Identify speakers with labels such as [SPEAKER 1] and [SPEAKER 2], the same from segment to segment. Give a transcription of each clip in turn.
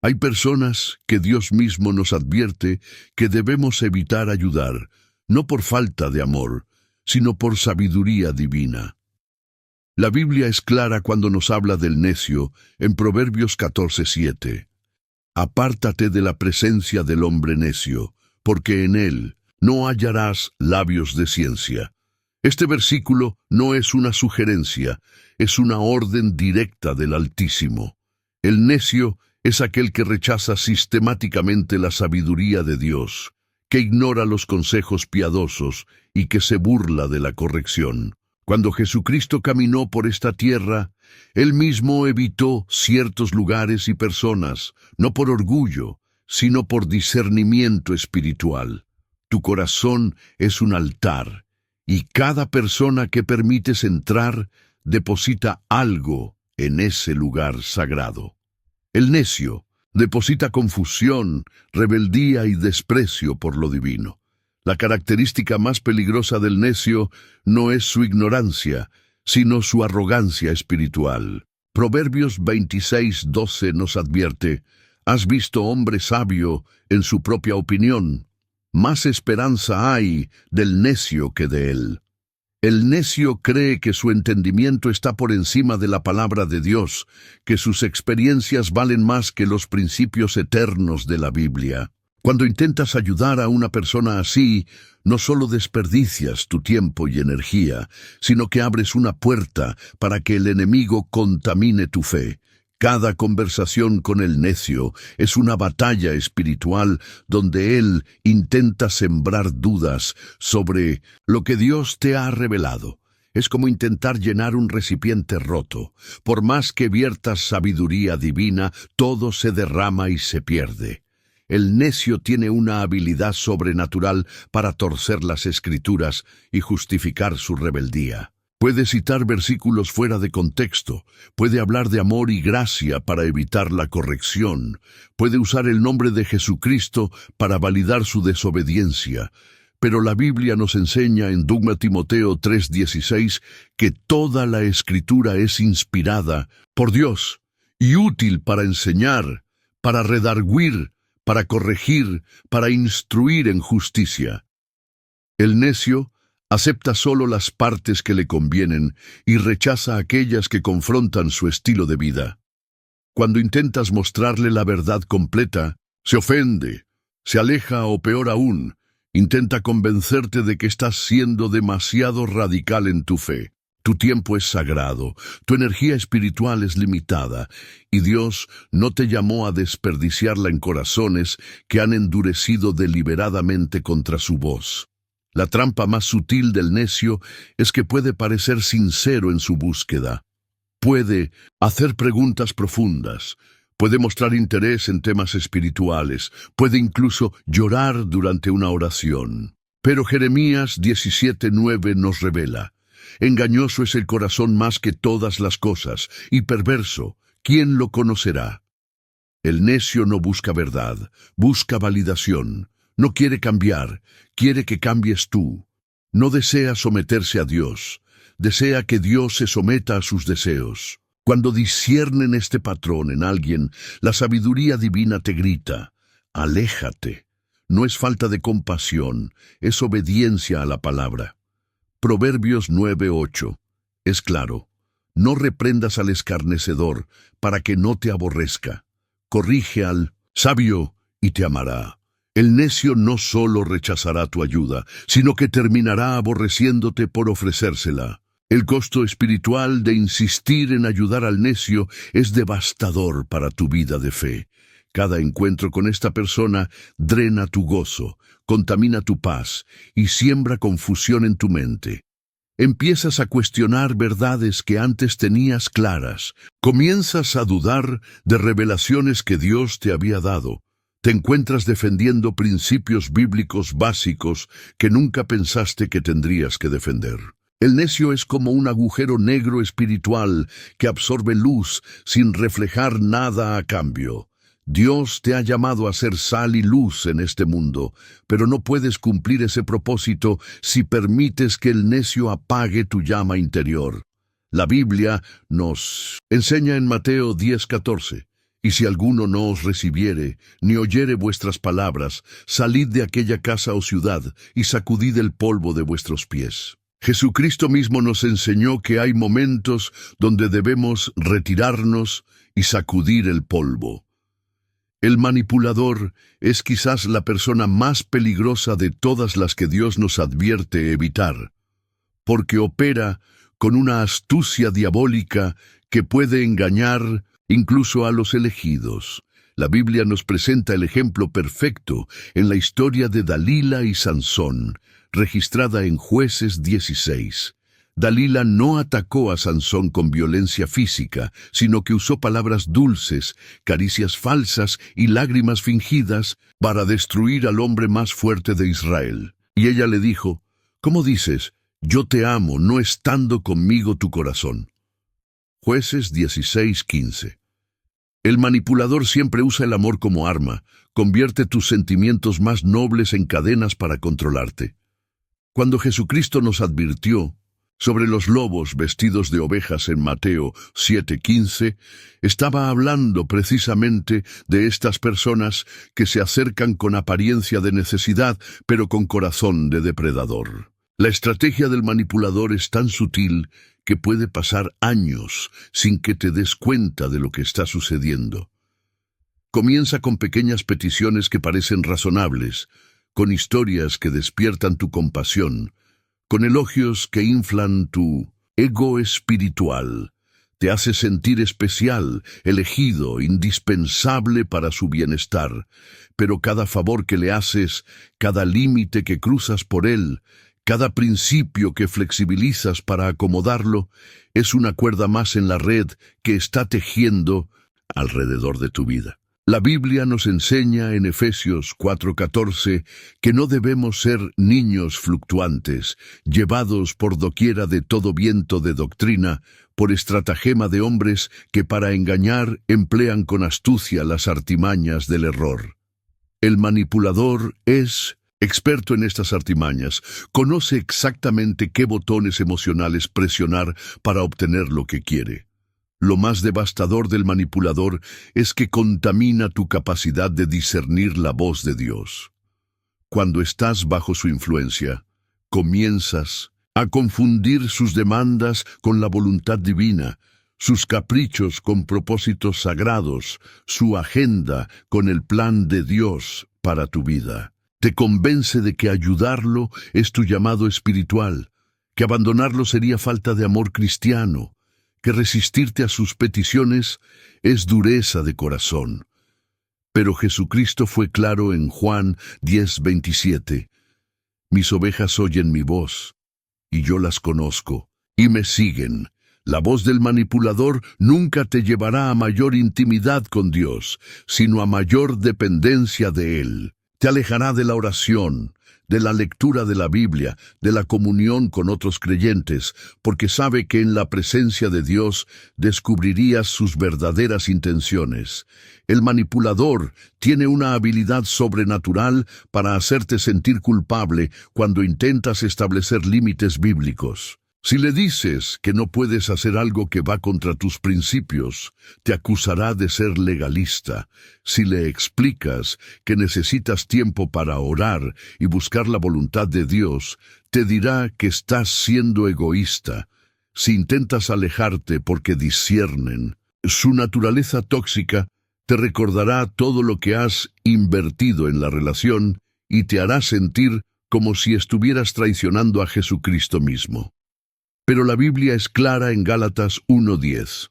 [SPEAKER 1] Hay personas que Dios mismo nos advierte que debemos evitar ayudar, no por falta de amor, sino por sabiduría divina. La Biblia es clara cuando nos habla del necio en Proverbios 14:7. Apártate de la presencia del hombre necio, porque en él no hallarás labios de ciencia. Este versículo no es una sugerencia, es una orden directa del Altísimo. El necio es aquel que rechaza sistemáticamente la sabiduría de Dios, que ignora los consejos piadosos y que se burla de la corrección. Cuando Jesucristo caminó por esta tierra, Él mismo evitó ciertos lugares y personas, no por orgullo, sino por discernimiento espiritual. Tu corazón es un altar, y cada persona que permites entrar deposita algo en ese lugar sagrado. El necio deposita confusión, rebeldía y desprecio por lo divino. La característica más peligrosa del necio no es su ignorancia, sino su arrogancia espiritual. Proverbios 26:12 nos advierte: «Has visto hombre sabio en su propia opinión. Más esperanza hay del necio que de él». El necio cree que su entendimiento está por encima de la palabra de Dios, que sus experiencias valen más que los principios eternos de la Biblia. Cuando intentas ayudar a una persona así, no solo desperdicias tu tiempo y energía, sino que abres una puerta para que el enemigo contamine tu fe. Cada conversación con el necio es una batalla espiritual donde él intenta sembrar dudas sobre lo que Dios te ha revelado. Es como intentar llenar un recipiente roto. Por más que viertas sabiduría divina, todo se derrama y se pierde. El necio tiene una habilidad sobrenatural para torcer las Escrituras y justificar su rebeldía. Puede citar versículos fuera de contexto, puede hablar de amor y gracia para evitar la corrección, puede usar el nombre de Jesucristo para validar su desobediencia. Pero la Biblia nos enseña en 2 Timoteo 3:16 que toda la Escritura es inspirada por Dios y útil para enseñar, para redarguir, para corregir, para instruir en justicia. El necio acepta solo las partes que le convienen y rechaza aquellas que confrontan su estilo de vida. Cuando intentas mostrarle la verdad completa, se ofende, se aleja o peor aún, intenta convencerte de que estás siendo demasiado radical en tu fe. Tu tiempo es sagrado, tu energía espiritual es limitada, y Dios no te llamó a desperdiciarla en corazones que han endurecido deliberadamente contra su voz. La trampa más sutil del necio es que puede parecer sincero en su búsqueda. Puede hacer preguntas profundas, puede mostrar interés en temas espirituales, puede incluso llorar durante una oración. Pero Jeremías 17:9 nos revela: «Engañoso es el corazón más que todas las cosas, y perverso, ¿quién lo conocerá?». El necio no busca verdad, busca validación. No quiere cambiar, quiere que cambies tú. No desea someterse a Dios, desea que Dios se someta a sus deseos. Cuando disciernen este patrón en alguien, la sabiduría divina te grita: «Aléjate». No es falta de compasión, es obediencia a la palabra. Proverbios 9:8. Es claro: «No reprendas al escarnecedor para que no te aborrezca. Corrige al sabio y te amará». El necio no solo rechazará tu ayuda, sino que terminará aborreciéndote por ofrecérsela. El costo espiritual de insistir en ayudar al necio es devastador para tu vida de fe. Cada encuentro con esta persona drena tu gozo, contamina tu paz y siembra confusión en tu mente. Empiezas a cuestionar verdades que antes tenías claras. Comienzas a dudar de revelaciones que Dios te había dado. Te encuentras defendiendo principios bíblicos básicos que nunca pensaste que tendrías que defender. El necio es como un agujero negro espiritual que absorbe luz sin reflejar nada a cambio. Dios te ha llamado a ser sal y luz en este mundo, pero no puedes cumplir ese propósito si permites que el necio apague tu llama interior. La Biblia nos enseña en Mateo 10:14, Y si alguno no os recibiere, ni oyere vuestras palabras, salid de aquella casa o ciudad, y sacudid el polvo de vuestros pies. Jesucristo mismo nos enseñó que hay momentos donde debemos retirarnos y sacudir el polvo. El manipulador es quizás la persona más peligrosa de todas las que Dios nos advierte evitar, porque opera con una astucia diabólica que puede engañar incluso a los elegidos. La Biblia nos presenta el ejemplo perfecto en la historia de Dalila y Sansón, registrada en Jueces 16. Dalila no atacó a Sansón con violencia física, sino que usó palabras dulces, caricias falsas y lágrimas fingidas para destruir al hombre más fuerte de Israel. Y ella le dijo: «¿Cómo dices, yo te amo, no estando conmigo tu corazón?» Jueces 16:15. El manipulador siempre usa el amor como arma, convierte tus sentimientos más nobles en cadenas para controlarte. Cuando Jesucristo nos advirtió sobre los lobos vestidos de ovejas en Mateo 7:15, estaba hablando precisamente de estas personas que se acercan con apariencia de necesidad, pero con corazón de depredador. La estrategia del manipulador es tan sutil que puede pasar años sin que te des cuenta de lo que está sucediendo. Comienza con pequeñas peticiones que parecen razonables, con historias que despiertan tu compasión, con elogios que inflan tu ego espiritual. Te hace sentir especial, elegido, indispensable para su bienestar. Pero cada favor que le haces, cada límite que cruzas por él, cada principio que flexibilizas para acomodarlo, es una cuerda más en la red que está tejiendo alrededor de tu vida. La Biblia nos enseña en Efesios 4:14 que no debemos ser niños fluctuantes, llevados por doquiera de todo viento de doctrina, por estratagema de hombres que para engañar emplean con astucia las artimañas del error. El manipulador es experto en estas artimañas, conoce exactamente qué botones emocionales presionar para obtener lo que quiere. Lo más devastador del manipulador es que contamina tu capacidad de discernir la voz de Dios. Cuando estás bajo su influencia, comienzas a confundir sus demandas con la voluntad divina, sus caprichos con propósitos sagrados, su agenda con el plan de Dios para tu vida. Te convence de que ayudarlo es tu llamado espiritual, que abandonarlo sería falta de amor cristiano, que resistirte a sus peticiones es dureza de corazón. Pero Jesucristo fue claro en Juan 10:27. Mis ovejas oyen mi voz, y yo las conozco, y me siguen. La voz del manipulador nunca te llevará a mayor intimidad con Dios, sino a mayor dependencia de Él. Te alejará de la oración, de la lectura de la Biblia, de la comunión con otros creyentes, porque sabe que en la presencia de Dios descubrirías sus verdaderas intenciones. El manipulador tiene una habilidad sobrenatural para hacerte sentir culpable cuando intentas establecer límites bíblicos. Si le dices que no puedes hacer algo que va contra tus principios, te acusará de ser legalista. Si le explicas que necesitas tiempo para orar y buscar la voluntad de Dios, te dirá que estás siendo egoísta. Si intentas alejarte porque disciernen su naturaleza tóxica, te recordará todo lo que has invertido en la relación y te hará sentir como si estuvieras traicionando a Jesucristo mismo. Pero la Biblia es clara en Gálatas 1:10.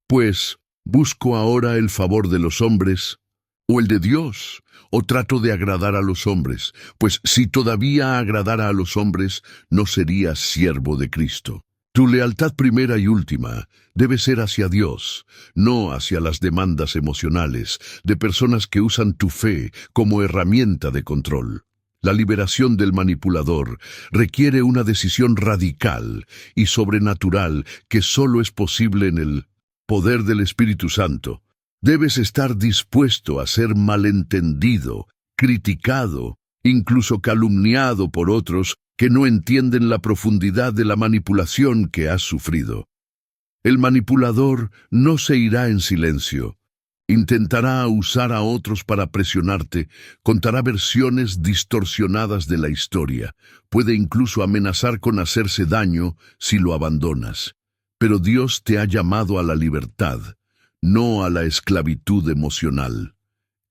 [SPEAKER 1] Pues, ¿busco ahora el favor de los hombres o el de Dios? ¿O trato de agradar a los hombres? Pues si todavía agradara a los hombres, no sería siervo de Cristo. Tu lealtad primera y última debe ser hacia Dios, no hacia las demandas emocionales de personas que usan tu fe como herramienta de control. La liberación del manipulador requiere una decisión radical y sobrenatural que solo es posible en el poder del Espíritu Santo. Debes estar dispuesto a ser malentendido, criticado, incluso calumniado por otros que no entienden la profundidad de la manipulación que has sufrido. El manipulador no se irá en silencio. Intentará usar a otros para presionarte, contará versiones distorsionadas de la historia, puede incluso amenazar con hacerse daño si lo abandonas. Pero Dios te ha llamado a la libertad, no a la esclavitud emocional.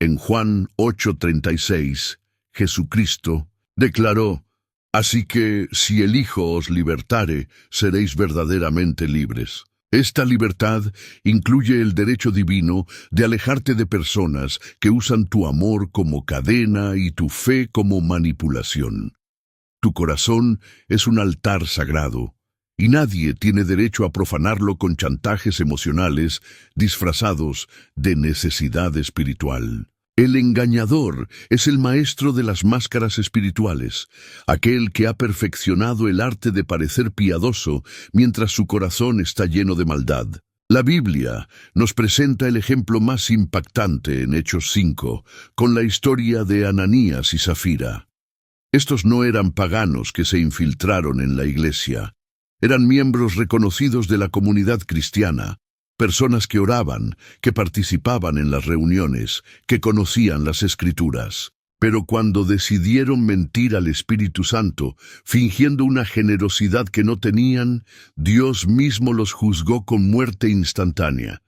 [SPEAKER 1] En Juan 8:36, Jesucristo declaró: «Así que, si el Hijo os libertare, seréis verdaderamente libres». Esta libertad incluye el derecho divino de alejarte de personas que usan tu amor como cadena y tu fe como manipulación. Tu corazón es un altar sagrado, y nadie tiene derecho a profanarlo con chantajes emocionales disfrazados de necesidad espiritual. El engañador es el maestro de las máscaras espirituales, aquel que ha perfeccionado el arte de parecer piadoso mientras su corazón está lleno de maldad. La Biblia nos presenta el ejemplo más impactante en Hechos 5, con la historia de Ananías y Zafira. Estos no eran paganos que se infiltraron en la iglesia. Eran miembros reconocidos de la comunidad cristiana, personas que oraban, que participaban en las reuniones, que conocían las Escrituras. Pero cuando decidieron mentir al Espíritu Santo, fingiendo una generosidad que no tenían, Dios mismo los juzgó con muerte instantánea.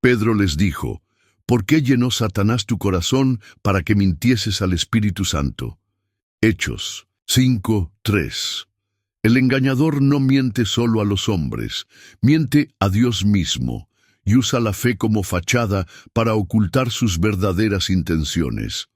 [SPEAKER 1] Pedro les dijo: «¿Por qué llenó Satanás tu corazón para que mintieses al Espíritu Santo?». Hechos 5:3. El engañador no miente solo a los hombres, miente a Dios mismo, y usa la fe como fachada para ocultar sus verdaderas intenciones.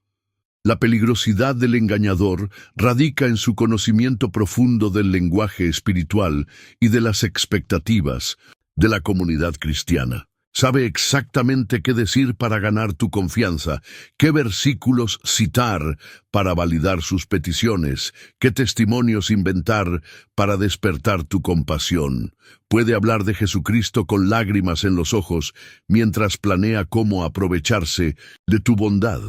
[SPEAKER 1] La peligrosidad del engañador radica en su conocimiento profundo del lenguaje espiritual y de las expectativas de la comunidad cristiana. Sabe exactamente qué decir para ganar tu confianza, qué versículos citar para validar sus peticiones, qué testimonios inventar para despertar tu compasión. Puede hablar de Jesucristo con lágrimas en los ojos mientras planea cómo aprovecharse de tu bondad.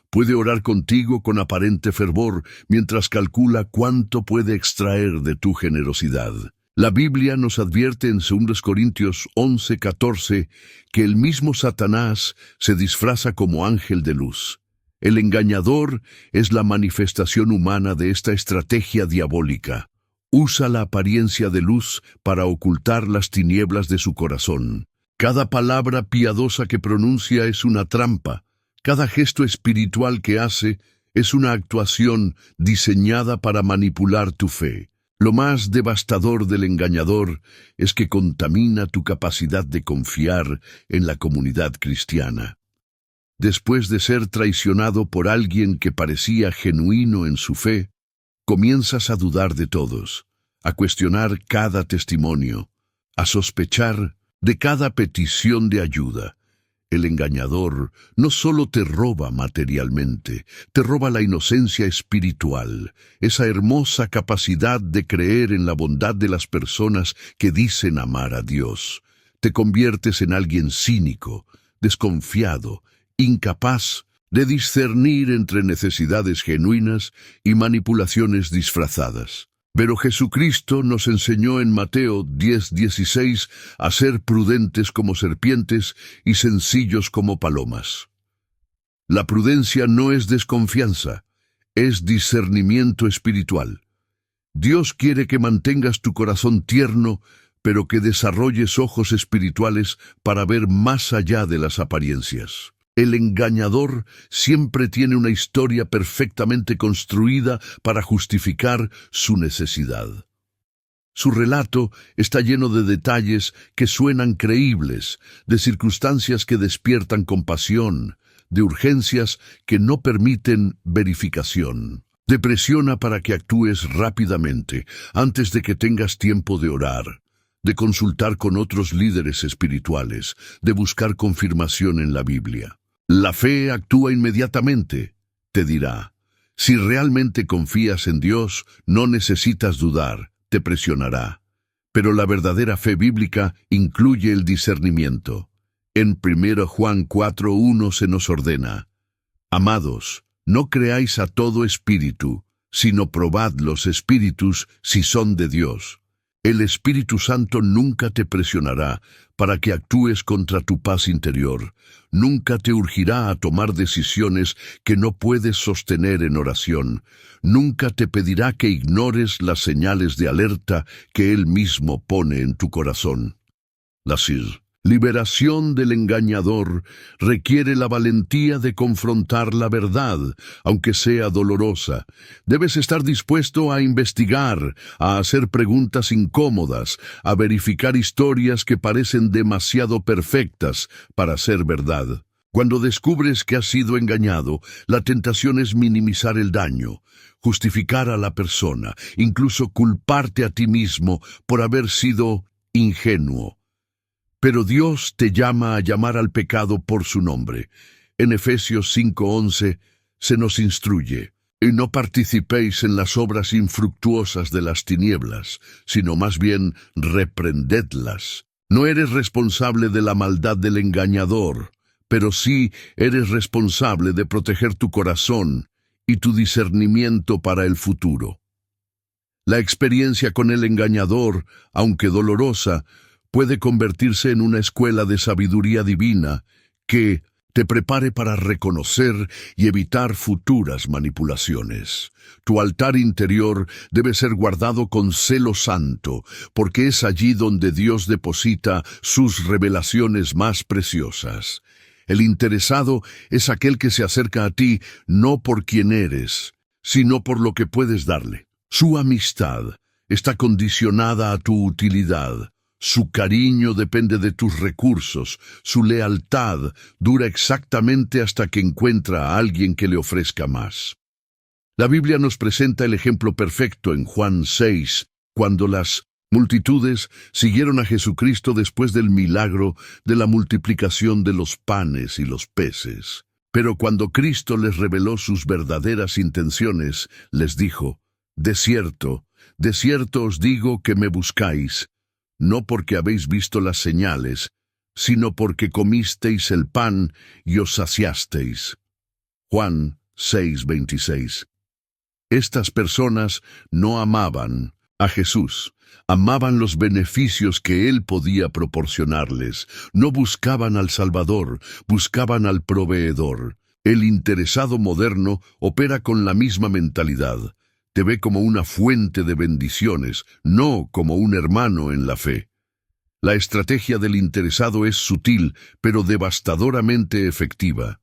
[SPEAKER 1] Puede orar contigo con aparente fervor mientras calcula cuánto puede extraer de tu generosidad. La Biblia nos advierte en 2 Corintios 11:14 que el mismo Satanás se disfraza como ángel de luz. El engañador es la manifestación humana de esta estrategia diabólica. Usa la apariencia de luz para ocultar las tinieblas de su corazón. Cada palabra piadosa que pronuncia es una trampa. Cada gesto espiritual que hace es una actuación diseñada para manipular tu fe. Lo más devastador del engañador es que contamina tu capacidad de confiar en la comunidad cristiana. Después de ser traicionado por alguien que parecía genuino en su fe, comienzas a dudar de todos, a cuestionar cada testimonio, a sospechar de cada petición de ayuda. El engañador no solo te roba materialmente, te roba la inocencia espiritual, esa hermosa capacidad de creer en la bondad de las personas que dicen amar a Dios. Te conviertes en alguien cínico, desconfiado, incapaz de discernir entre necesidades genuinas y manipulaciones disfrazadas. Pero Jesucristo nos enseñó en Mateo 10:16 a ser prudentes como serpientes y sencillos como palomas. La prudencia no es desconfianza, es discernimiento espiritual. Dios quiere que mantengas tu corazón tierno, pero que desarrolles ojos espirituales para ver más allá de las apariencias. El engañador siempre tiene una historia perfectamente construida para justificar su necesidad. Su relato está lleno de detalles que suenan creíbles, de circunstancias que despiertan compasión, de urgencias que no permiten verificación. Te presiona para que actúes rápidamente, antes de que tengas tiempo de orar, de consultar con otros líderes espirituales, de buscar confirmación en la Biblia. La fe actúa inmediatamente, te dirá. Si realmente confías en Dios, no necesitas dudar, te presionará. Pero la verdadera fe bíblica incluye el discernimiento. En 1 Juan 4:1 se nos ordena: «Amados, no creáis a todo espíritu, sino probad los espíritus si son de Dios». El Espíritu Santo nunca te presionará para que actúes contra tu paz interior. Nunca te urgirá a tomar decisiones que no puedes sostener en oración. Nunca te pedirá que ignores las señales de alerta que Él mismo pone en tu corazón. La liberación del engañador requiere la valentía de confrontar la verdad, aunque sea dolorosa. Debes estar dispuesto a investigar, a hacer preguntas incómodas, a verificar historias que parecen demasiado perfectas para ser verdad. Cuando descubres que has sido engañado, la tentación es minimizar el daño, justificar a la persona, incluso culparte a ti mismo por haber sido ingenuo. Pero Dios te llama a llamar al pecado por su nombre. En Efesios 5:11 se nos instruye: y no participéis en las obras infructuosas de las tinieblas, sino más bien reprendedlas. No eres responsable de la maldad del engañador, pero sí eres responsable de proteger tu corazón y tu discernimiento para el futuro. La experiencia con el engañador, aunque dolorosa, puede convertirse en una escuela de sabiduría divina que te prepare para reconocer y evitar futuras manipulaciones. Tu altar interior debe ser guardado con celo santo, porque es allí donde Dios deposita sus revelaciones más preciosas. El interesado es aquel que se acerca a ti no por quien eres, sino por lo que puedes darle. Su amistad está condicionada a tu utilidad. Su cariño depende de tus recursos. Su lealtad dura exactamente hasta que encuentra a alguien que le ofrezca más. La Biblia nos presenta el ejemplo perfecto en Juan 6, cuando las multitudes siguieron a Jesucristo después del milagro de la multiplicación de los panes y los peces. Pero cuando Cristo les reveló sus verdaderas intenciones, les dijo: de cierto os digo que me buscáis, no porque habéis visto las señales, sino porque comisteis el pan y os saciasteis. Juan 6:26. Estas personas no amaban a Jesús, amaban los beneficios que Él podía proporcionarles. No buscaban al Salvador, buscaban al proveedor. El interesado moderno opera con la misma mentalidad. Te ve como una fuente de bendiciones, no como un hermano en la fe. La estrategia del interesado es sutil, pero devastadoramente efectiva.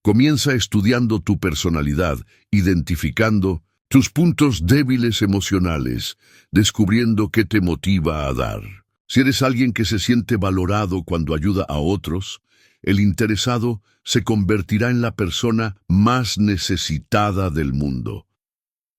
[SPEAKER 1] Comienza estudiando tu personalidad, identificando tus puntos débiles emocionales, descubriendo qué te motiva a dar. Si eres alguien que se siente valorado cuando ayuda a otros, el interesado se convertirá en la persona más necesitada del mundo.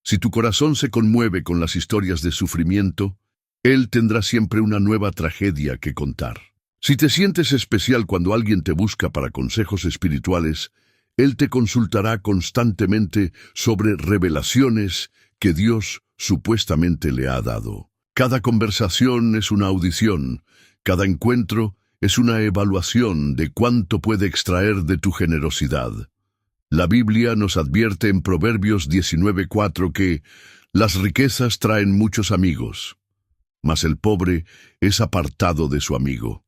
[SPEAKER 1] Si tu corazón se conmueve con las historias de sufrimiento, Él tendrá siempre una nueva tragedia que contar. Si te sientes especial cuando alguien te busca para consejos espirituales, Él te consultará constantemente sobre revelaciones que Dios supuestamente le ha dado. Cada conversación es una audición, cada encuentro es una evaluación de cuánto puede extraer de tu generosidad. La Biblia nos advierte en Proverbios 19:4 que las riquezas traen muchos amigos, mas el pobre es apartado de su amigo.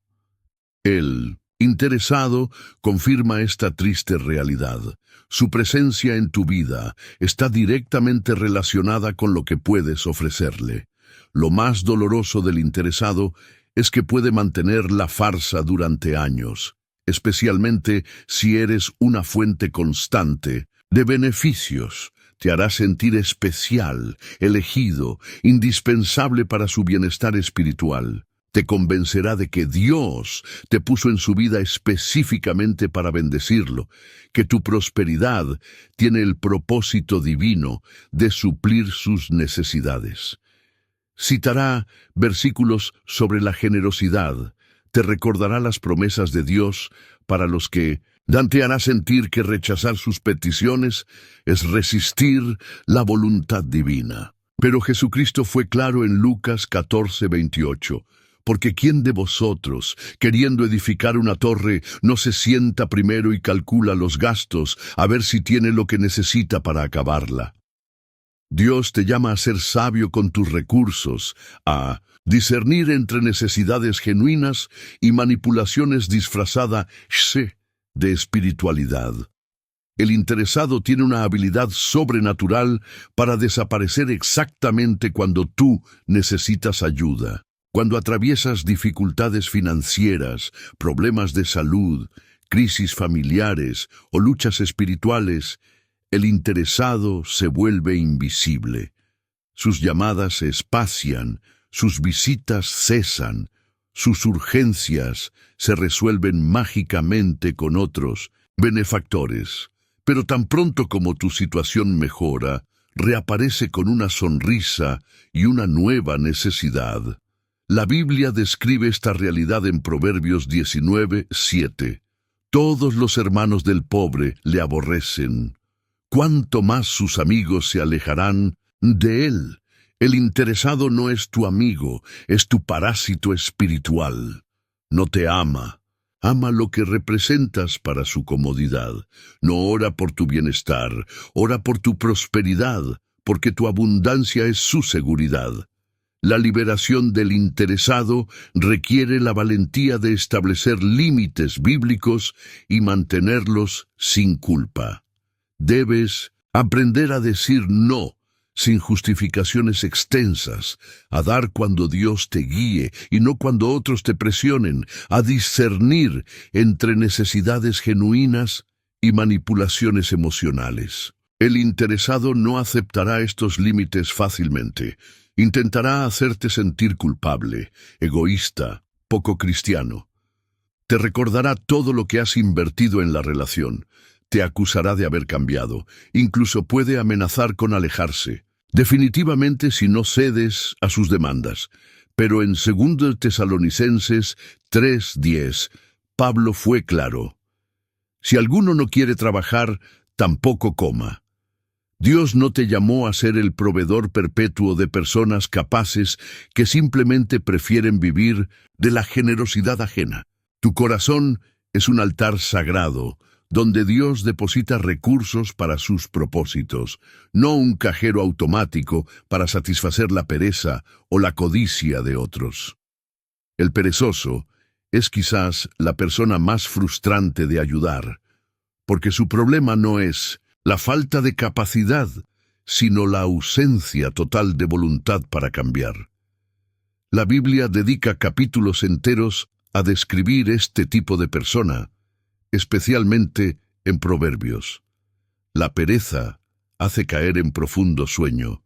[SPEAKER 1] El interesado confirma esta triste realidad. Su presencia en tu vida está directamente relacionada con lo que puedes ofrecerle. Lo más doloroso del interesado es que puede mantener la farsa durante años, especialmente si eres una fuente constante de beneficios. Te hará sentir especial, elegido, indispensable para su bienestar espiritual. Te convencerá de que Dios te puso en su vida específicamente para bendecirlo, que tu prosperidad tiene el propósito divino de suplir sus necesidades. Citará versículos sobre la generosidad, te recordará las promesas de Dios para los que te hará sentir que rechazar sus peticiones es resistir la voluntad divina. Pero Jesucristo fue claro en Lucas 14:28. Porque ¿quién de vosotros, queriendo edificar una torre, no se sienta primero y calcula los gastos, a ver si tiene lo que necesita para acabarla? Dios te llama a ser sabio con tus recursos, a discernir entre necesidades genuinas y manipulaciones disfrazadas de espiritualidad. El interesado tiene una habilidad sobrenatural para desaparecer exactamente cuando tú necesitas ayuda. Cuando atraviesas dificultades financieras, problemas de salud, crisis familiares o luchas espirituales, el interesado se vuelve invisible. Sus llamadas se espacian, sus visitas cesan, sus urgencias se resuelven mágicamente con otros benefactores. Pero tan pronto como tu situación mejora, reaparece con una sonrisa y una nueva necesidad. La Biblia describe esta realidad en Proverbios 19:7. Todos los hermanos del pobre le aborrecen. Cuánto más sus amigos se alejarán de él. El interesado no es tu amigo, es tu parásito espiritual. No te ama. Ama lo que representas para su comodidad. No ora por tu bienestar, ora por tu prosperidad, porque tu abundancia es su seguridad. La liberación del interesado requiere la valentía de establecer límites bíblicos y mantenerlos sin culpa. Debes aprender a decir no, sin justificaciones extensas, a dar cuando Dios te guíe y no cuando otros te presionen, a discernir entre necesidades genuinas y manipulaciones emocionales. El interesado no aceptará estos límites fácilmente. Intentará hacerte sentir culpable, egoísta, poco cristiano. Te recordará todo lo que has invertido en la relación. Te acusará de haber cambiado. Incluso puede amenazar con alejarse. Definitivamente si no cedes a sus demandas. Pero en 2 Tesalonicenses 3:10, Pablo fue claro. Si alguno no quiere trabajar, tampoco coma. Dios no te llamó a ser el proveedor perpetuo de personas capaces que simplemente prefieren vivir de la generosidad ajena. Tu corazón es un altar sagrado, donde Dios deposita recursos para sus propósitos, no un cajero automático para satisfacer la pereza o la codicia de otros. El perezoso es quizás la persona más frustrante de ayudar, porque su problema no es la falta de capacidad, sino la ausencia total de voluntad para cambiar. La Biblia dedica capítulos enteros a describir este tipo de persona, especialmente en Proverbios. La pereza hace caer en profundo sueño,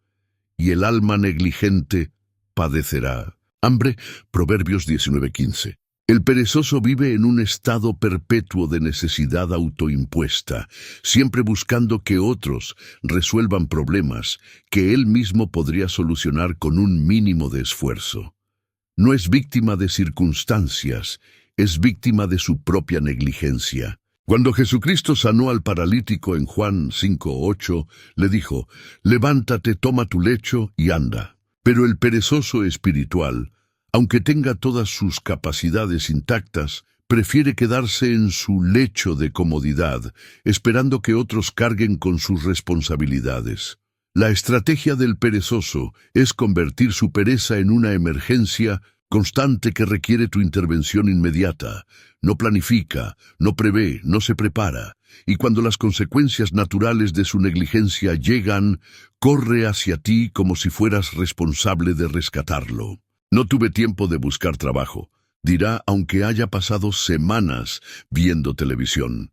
[SPEAKER 1] y el alma negligente padecerá hambre. Proverbios 19:15. El perezoso vive en un estado perpetuo de necesidad autoimpuesta, siempre buscando que otros resuelvan problemas que él mismo podría solucionar con un mínimo de esfuerzo. No es víctima de circunstancias, es víctima de su propia negligencia. Cuando Jesucristo sanó al paralítico en Juan 5:8, le dijo: «Levántate, toma tu lecho y anda». Pero el perezoso espiritual, aunque tenga todas sus capacidades intactas, prefiere quedarse en su lecho de comodidad, esperando que otros carguen con sus responsabilidades. La estrategia del perezoso es convertir su pereza en una emergencia constante que requiere tu intervención inmediata. No planifica, no prevé, no se prepara, y cuando las consecuencias naturales de su negligencia llegan, corre hacia ti como si fueras responsable de rescatarlo. No tuve tiempo de buscar trabajo, dirá aunque haya pasado semanas viendo televisión.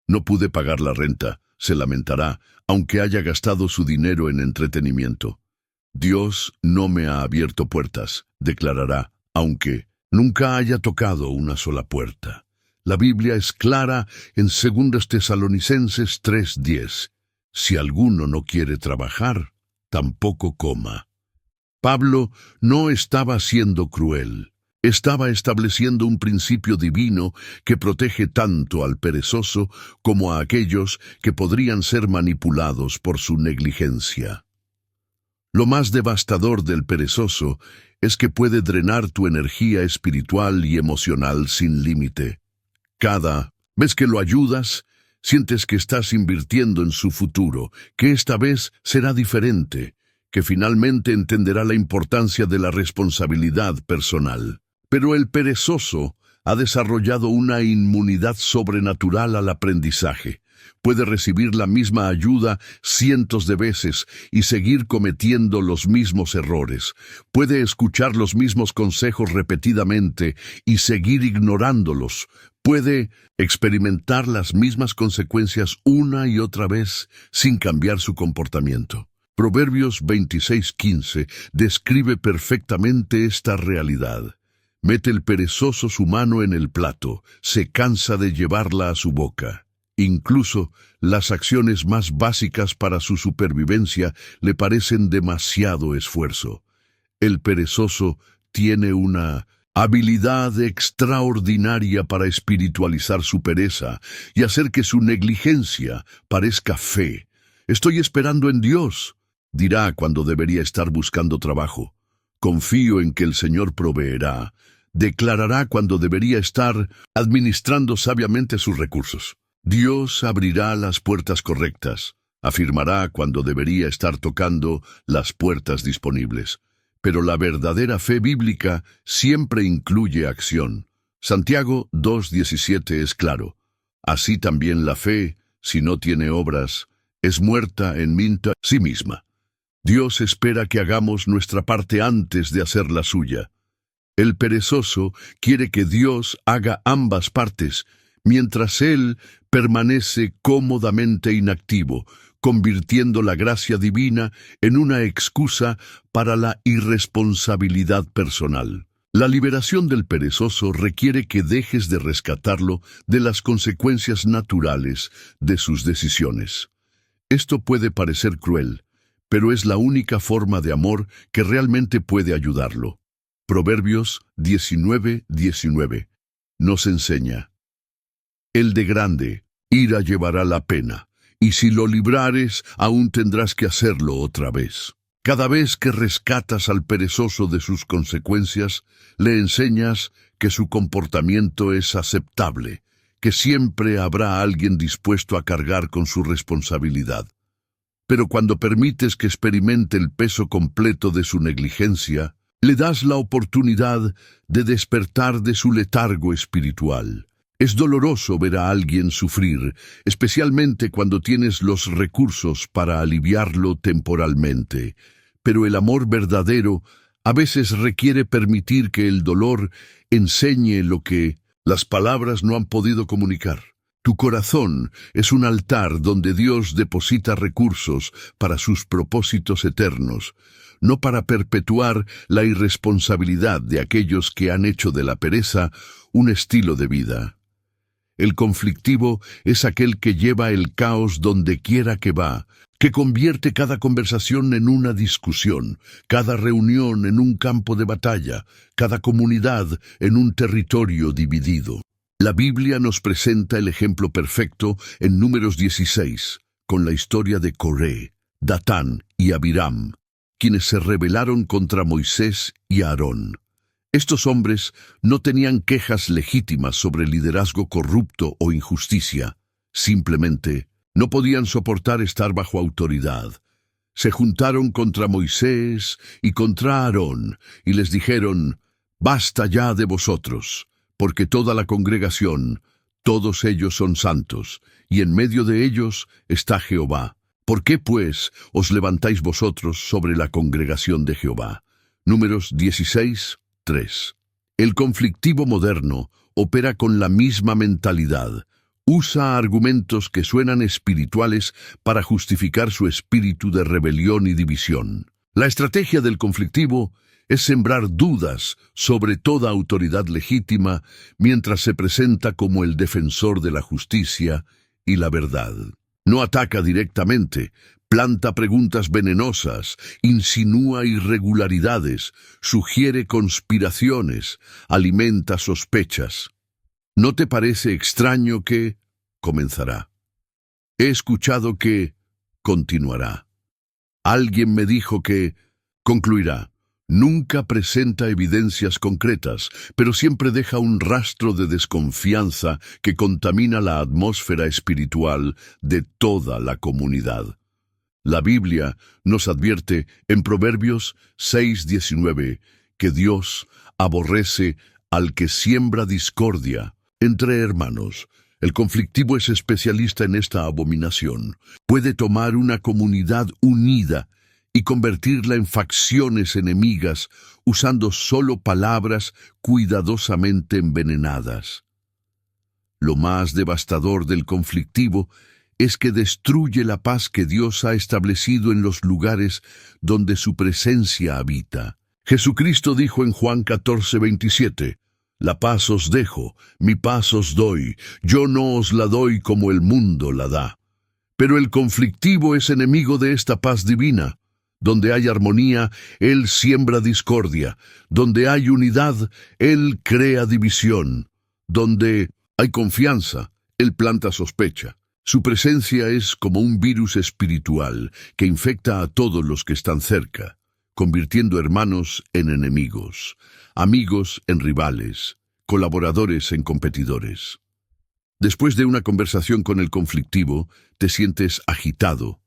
[SPEAKER 1] No pude pagar la renta, se lamentará, aunque haya gastado su dinero en entretenimiento. Dios no me ha abierto puertas, declarará, aunque nunca haya tocado una sola puerta. La Biblia es clara en 2 Tesalonicenses 3:10. Si alguno no quiere trabajar, tampoco coma. Pablo no estaba siendo cruel. Estaba estableciendo un principio divino que protege tanto al perezoso como a aquellos que podrían ser manipulados por su negligencia. Lo más devastador del perezoso es que puede drenar tu energía espiritual y emocional sin límite. Cada vez que lo ayudas, sientes que estás invirtiendo en su futuro, que esta vez será diferente. que finalmente entenderá la importancia de la responsabilidad personal. Pero el perezoso ha desarrollado una inmunidad sobrenatural al aprendizaje. Puede recibir la misma ayuda cientos de veces y seguir cometiendo los mismos errores. Puede escuchar los mismos consejos repetidamente y seguir ignorándolos. Puede experimentar las mismas consecuencias una y otra vez sin cambiar su comportamiento. Proverbios 26:15 describe perfectamente esta realidad. Mete el perezoso su mano en el plato, se cansa de llevarla a su boca. Incluso las acciones más básicas para su supervivencia le parecen demasiado esfuerzo. El perezoso tiene una habilidad extraordinaria para espiritualizar su pereza y hacer que su negligencia parezca fe. Estoy esperando en Dios, dirá cuando debería estar buscando trabajo. Confío en que el Señor proveerá, declarará cuando debería estar administrando sabiamente sus recursos. Dios abrirá las puertas correctas, afirmará cuando debería estar tocando las puertas disponibles. Pero la verdadera fe bíblica siempre incluye acción. Santiago 2:17 es claro. Así también la fe, si no tiene obras, es muerta en sí misma. Dios espera que hagamos nuestra parte antes de hacer la suya. El perezoso quiere que Dios haga ambas partes, mientras él permanece cómodamente inactivo, convirtiendo la gracia divina en una excusa para la irresponsabilidad personal. La liberación del perezoso requiere que dejes de rescatarlo de las consecuencias naturales de sus decisiones. Esto puede parecer cruel, pero es la única forma de amor que realmente puede ayudarlo. Proverbios 19:19 nos enseña: el de grande ira llevará la pena, y si lo librares, aún tendrás que hacerlo otra vez. Cada vez que rescatas al perezoso de sus consecuencias, le enseñas que su comportamiento es aceptable, que siempre habrá alguien dispuesto a cargar con su responsabilidad. Pero cuando permites que experimente el peso completo de su negligencia, le das la oportunidad de despertar de su letargo espiritual. Es doloroso ver a alguien sufrir, especialmente cuando tienes los recursos para aliviarlo temporalmente. Pero el amor verdadero a veces requiere permitir que el dolor enseñe lo que las palabras no han podido comunicar. Tu corazón es un altar donde Dios deposita recursos para sus propósitos eternos, no para perpetuar la irresponsabilidad de aquellos que han hecho de la pereza un estilo de vida. El conflictivo es aquel que lleva el caos donde quiera que va, que convierte cada conversación en una discusión, cada reunión en un campo de batalla, cada comunidad en un territorio dividido. La Biblia nos presenta el ejemplo perfecto en Números 16, con la historia de Coré, Datán y Abiram, quienes se rebelaron contra Moisés y Aarón. Estos hombres no tenían quejas legítimas sobre liderazgo corrupto o injusticia. Simplemente no podían soportar estar bajo autoridad. Se juntaron contra Moisés y contra Aarón y les dijeron: «Basta ya de vosotros, porque toda la congregación, todos ellos son santos, y en medio de ellos está Jehová. ¿Por qué, pues, os levantáis vosotros sobre la congregación de Jehová?» Números 16:3. El conflictivo moderno opera con la misma mentalidad. Usa argumentos que suenan espirituales para justificar su espíritu de rebelión y división. La estrategia del conflictivo es sembrar dudas sobre toda autoridad legítima mientras se presenta como el defensor de la justicia y la verdad. No ataca directamente, planta preguntas venenosas, insinúa irregularidades, sugiere conspiraciones, alimenta sospechas. ¿No te parece extraño que comenzará? He escuchado que continuará. Alguien me dijo que concluirá. Nunca presenta evidencias concretas, pero siempre deja un rastro de desconfianza que contamina la atmósfera espiritual de toda la comunidad. La Biblia nos advierte en Proverbios 6:19 que Dios aborrece al que siembra discordia entre hermanos. El conflictivo es especialista en esta abominación. Puede tomar una comunidad unida y convertirla en facciones enemigas usando solo palabras cuidadosamente envenenadas. Lo más devastador del conflictivo es que destruye la paz que Dios ha establecido en los lugares donde su presencia habita. Jesucristo dijo en Juan 14:27, «La paz os dejo, mi paz os doy, yo no os la doy como el mundo la da». Pero el conflictivo es enemigo de esta paz divina. Donde hay armonía, Él siembra discordia. Donde hay unidad, Él crea división. Donde hay confianza, Él planta sospecha. Su presencia es como un virus espiritual que infecta a todos los que están cerca, convirtiendo hermanos en enemigos, amigos en rivales, colaboradores en competidores. Después de una conversación con el conflictivo, te sientes agitado,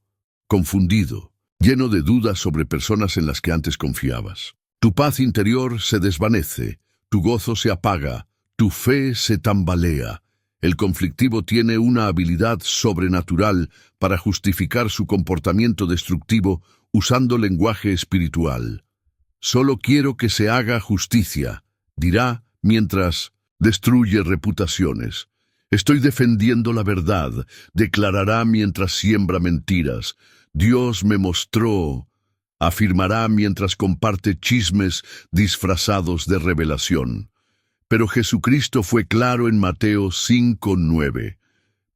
[SPEAKER 1] confundido, lleno de dudas sobre personas en las que antes confiabas. Tu paz interior se desvanece, tu gozo se apaga, tu fe se tambalea. El conflictivo tiene una habilidad sobrenatural para justificar su comportamiento destructivo usando lenguaje espiritual. «Solo quiero que se haga justicia», dirá mientras destruye reputaciones. «Estoy defendiendo la verdad», declarará mientras siembra mentiras. «Dios me mostró», afirmará mientras comparte chismes disfrazados de revelación. Pero Jesucristo fue claro en Mateo 5:9.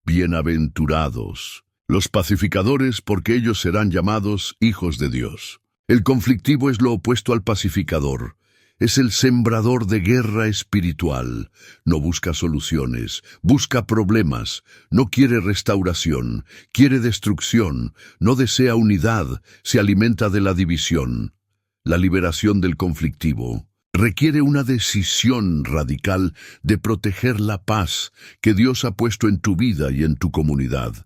[SPEAKER 1] «Bienaventurados los pacificadores, porque ellos serán llamados hijos de Dios». El conflictivo es lo opuesto al pacificador. Es el sembrador de guerra espiritual. No busca soluciones, busca problemas. No quiere restauración, quiere destrucción. No desea unidad, se alimenta de la división. La liberación del conflictivo requiere una decisión radical de proteger la paz que Dios ha puesto en tu vida y en tu comunidad.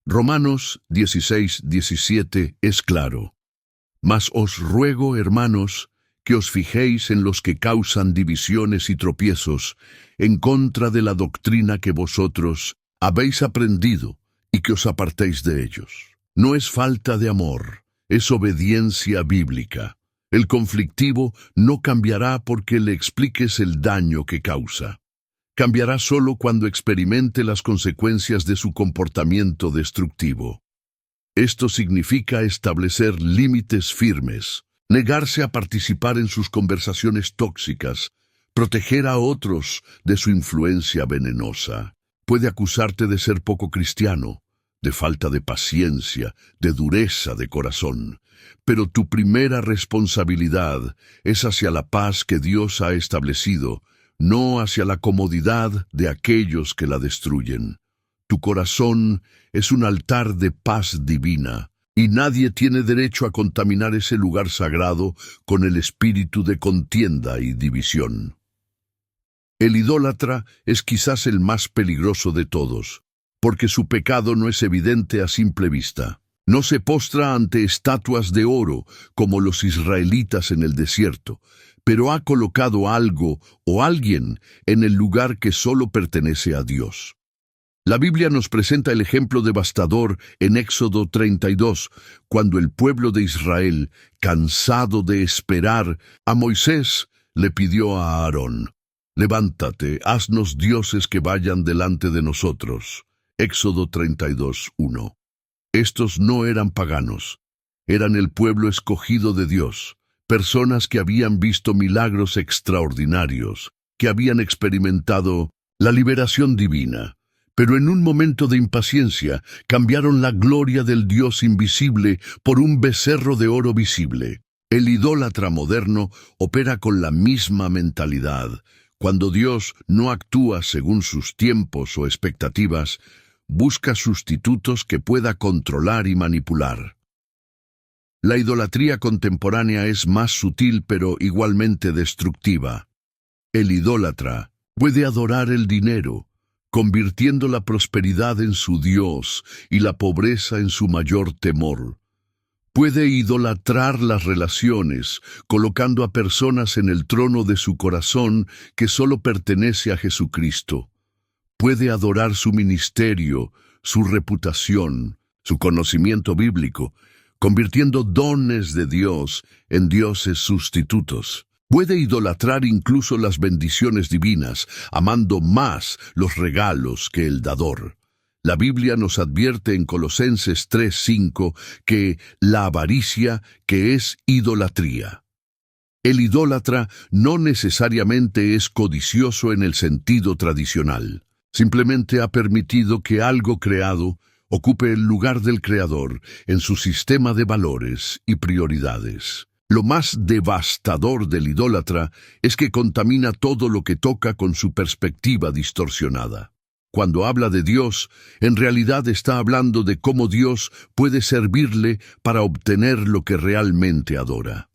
[SPEAKER 1] Romanos 16:17 es claro. «Mas os ruego, hermanos, que os fijéis en los que causan divisiones y tropiezos, en contra de la doctrina que vosotros habéis aprendido, y que os apartéis de ellos». No es falta de amor, es obediencia bíblica. El conflictivo no cambiará porque le expliques el daño que causa. Cambiará solo cuando experimente las consecuencias de su comportamiento destructivo. Esto significa establecer límites firmes, negarse a participar en sus conversaciones tóxicas, proteger a otros de su influencia venenosa. Puede acusarte de ser poco cristiano, de falta de paciencia, de dureza de corazón. Pero tu primera responsabilidad es hacia la paz que Dios ha establecido, no hacia la comodidad de aquellos que la destruyen. Tu corazón es un altar de paz divina, y nadie tiene derecho a contaminar ese lugar sagrado con el espíritu de contienda y división. El idólatra es quizás el más peligroso de todos, porque su pecado no es evidente a simple vista. No se postra ante estatuas de oro como los israelitas en el desierto, pero ha colocado algo o alguien en el lugar que solo pertenece a Dios. La Biblia nos presenta el ejemplo devastador en Éxodo 32, cuando el pueblo de Israel, cansado de esperar a Moisés, le pidió a Aarón: «Levántate, haznos dioses que vayan delante de nosotros». Éxodo 32:1. Estos no eran paganos, eran el pueblo escogido de Dios, personas que habían visto milagros extraordinarios, que habían experimentado la liberación divina, pero en un momento de impaciencia cambiaron la gloria del Dios invisible por un becerro de oro visible. El idólatra moderno opera con la misma mentalidad. Cuando Dios no actúa según sus tiempos o expectativas, busca sustitutos que pueda controlar y manipular. La idolatría contemporánea es más sutil pero igualmente destructiva. El idólatra puede adorar el dinero, convirtiendo la prosperidad en su Dios y la pobreza en su mayor temor. Puede idolatrar las relaciones, colocando a personas en el trono de su corazón que solo pertenece a Jesucristo. Puede adorar su ministerio, su reputación, su conocimiento bíblico, convirtiendo dones de Dios en dioses sustitutos. Puede idolatrar incluso las bendiciones divinas, amando más los regalos que el dador. La Biblia nos advierte en Colosenses 3:5 que la avaricia, que es idolatría. El idólatra no necesariamente es codicioso en el sentido tradicional. Simplemente ha permitido que algo creado ocupe el lugar del Creador en su sistema de valores y prioridades. Lo más devastador del idólatra es que contamina todo lo que toca con su perspectiva distorsionada. Cuando habla de Dios, en realidad está hablando de cómo Dios puede servirle para obtener lo que realmente adora.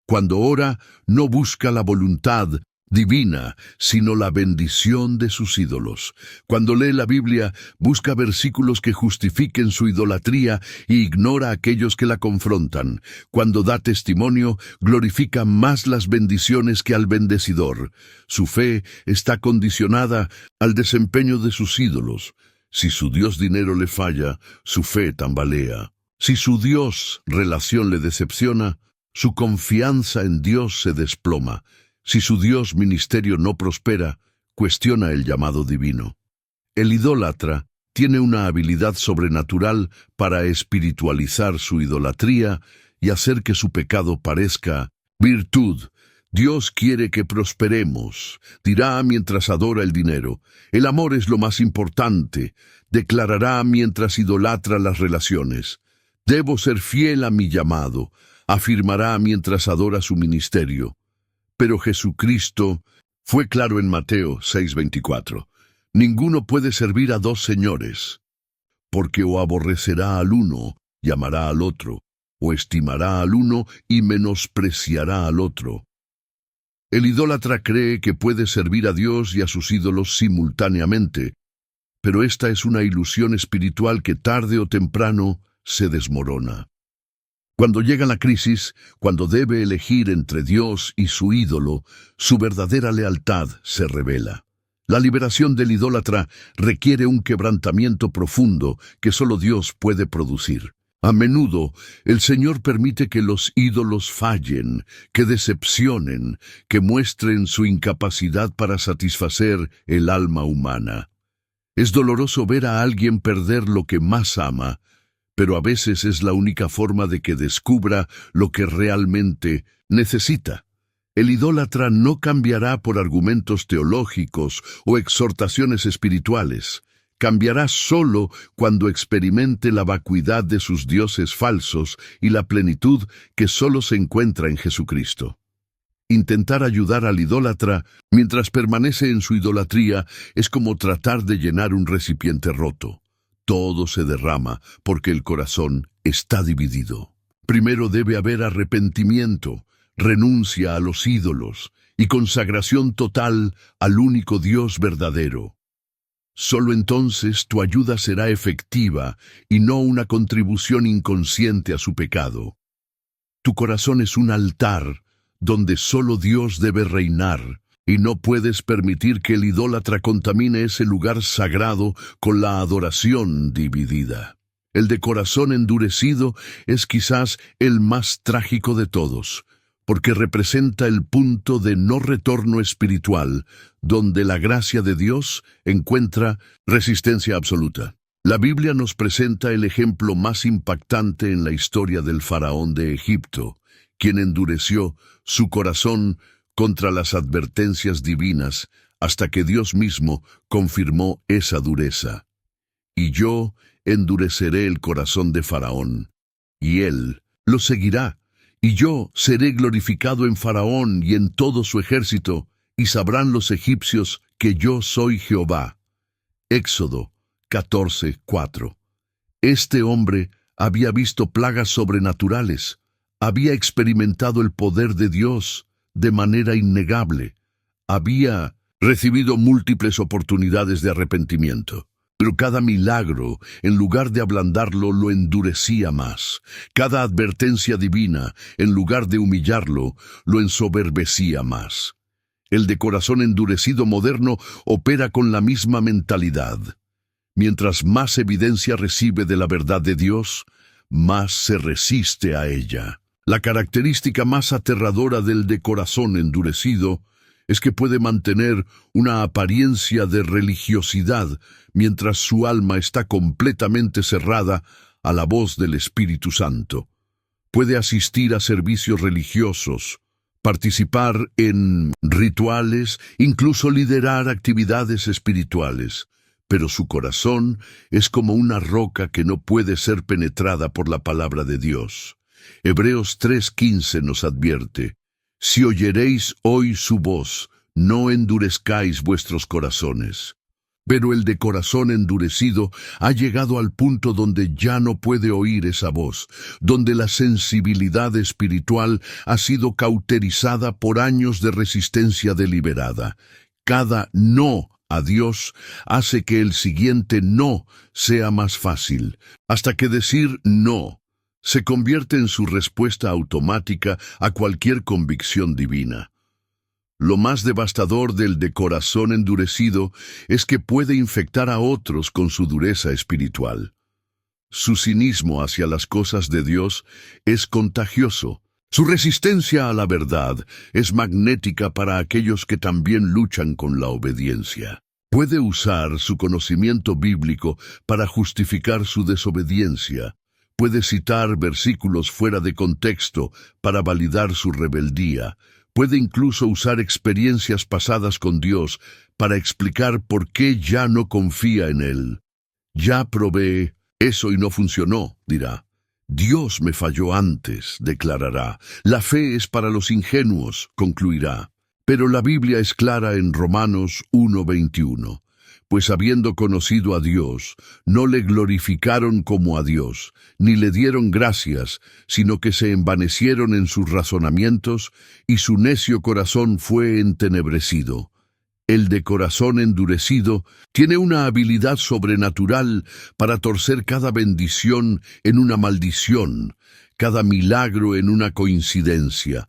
[SPEAKER 1] Cuando ora, no busca la voluntad divina, sino la bendición de sus ídolos. Cuando lee la Biblia, busca versículos que justifiquen su idolatría y ignora a aquellos que la confrontan. Cuando da testimonio, glorifica más las bendiciones que al bendecidor. Su fe está condicionada al desempeño de sus ídolos. Si su Dios dinero le falla, su fe tambalea. Si su Dios relación le decepciona, su confianza en Dios se desploma. Si su Dios ministerio no prospera, cuestiona el llamado divino. El idólatra tiene una habilidad sobrenatural para espiritualizar su idolatría y hacer que su pecado parezca virtud. Dios quiere que prosperemos, dirá mientras adora el dinero. El amor es lo más importante, declarará mientras idolatra las relaciones. Debo ser fiel a mi llamado, afirmará mientras adora su ministerio. Pero Jesucristo fue claro en Mateo 6:24. Ninguno puede servir a dos señores, porque o aborrecerá al uno y amará al otro, o estimará al uno y menospreciará al otro. El idólatra cree que puede servir a Dios y a sus ídolos simultáneamente, pero esta es una ilusión espiritual que tarde o temprano se desmorona. Cuando llega la crisis, cuando debe elegir entre Dios y su ídolo, su verdadera lealtad se revela. La liberación del idólatra requiere un quebrantamiento profundo que solo Dios puede producir. A menudo, el Señor permite que los ídolos fallen, que decepcionen, que muestren su incapacidad para satisfacer el alma humana. Es doloroso ver a alguien perder lo que más ama, pero a veces es la única forma de que descubra lo que realmente necesita. El idólatra no cambiará por argumentos teológicos o exhortaciones espirituales. Cambiará solo cuando experimente la vacuidad de sus dioses falsos y la plenitud que solo se encuentra en Jesucristo. Intentar ayudar al idólatra mientras permanece en su idolatría es como tratar de llenar un recipiente roto. Todo se derrama porque el corazón está dividido. Primero debe haber arrepentimiento, renuncia a los ídolos y consagración total al único Dios verdadero. Solo entonces tu ayuda será efectiva y no una contribución inconsciente a su pecado. Tu corazón es un altar donde solo Dios debe reinar, y no puedes permitir que el idólatra contamine ese lugar sagrado con la adoración dividida. El de corazón endurecido es quizás el más trágico de todos, porque representa el punto de no retorno espiritual, donde la gracia de Dios encuentra resistencia absoluta. La Biblia nos presenta el ejemplo más impactante en la historia del faraón de Egipto, quien endureció su corazón contra las advertencias divinas hasta que Dios mismo confirmó esa dureza. Y yo endureceré el corazón de Faraón, y él lo seguirá, y yo seré glorificado en Faraón y en todo su ejército, y sabrán los egipcios que yo soy Jehová. Éxodo 14:4. Este hombre había visto plagas sobrenaturales, había experimentado el poder de Dios de manera innegable, había recibido múltiples oportunidades de arrepentimiento. Pero cada milagro, en lugar de ablandarlo, lo endurecía más. Cada advertencia divina, en lugar de humillarlo, lo ensoberbecía más. El de corazón endurecido moderno opera con la misma mentalidad. Mientras más evidencia recibe de la verdad de Dios, más se resiste a ella. La característica más aterradora del de corazón endurecido es que puede mantener una apariencia de religiosidad mientras su alma está completamente cerrada a la voz del Espíritu Santo. Puede asistir a servicios religiosos, participar en rituales, incluso liderar actividades espirituales, pero su corazón es como una roca que no puede ser penetrada por la palabra de Dios. Hebreos 3:15 nos advierte: si oyeréis hoy su voz, no endurezcáis vuestros corazones. Pero el de corazón endurecido ha llegado al punto donde ya no puede oír esa voz, donde la sensibilidad espiritual ha sido cauterizada por años de resistencia deliberada. Cada no a Dios hace que el siguiente no sea más fácil, hasta que decir no se convierte en su respuesta automática a cualquier convicción divina. Lo más devastador del de corazón endurecido es que puede infectar a otros con su dureza espiritual. Su cinismo hacia las cosas de Dios es contagioso. Su resistencia a la verdad es magnética para aquellos que también luchan con la obediencia. Puede usar su conocimiento bíblico para justificar su desobediencia. Puede citar versículos fuera de contexto para validar su rebeldía. Puede incluso usar experiencias pasadas con Dios para explicar por qué ya no confía en Él. Ya probé eso y no funcionó, dirá. Dios me falló antes, declarará. La fe es para los ingenuos, concluirá. Pero la Biblia es clara en Romanos 1:21. Pues habiendo conocido a Dios, no le glorificaron como a Dios, ni le dieron gracias, sino que se envanecieron en sus razonamientos, y su necio corazón fue entenebrecido. El de corazón endurecido tiene una habilidad sobrenatural para torcer cada bendición en una maldición, cada milagro en una coincidencia,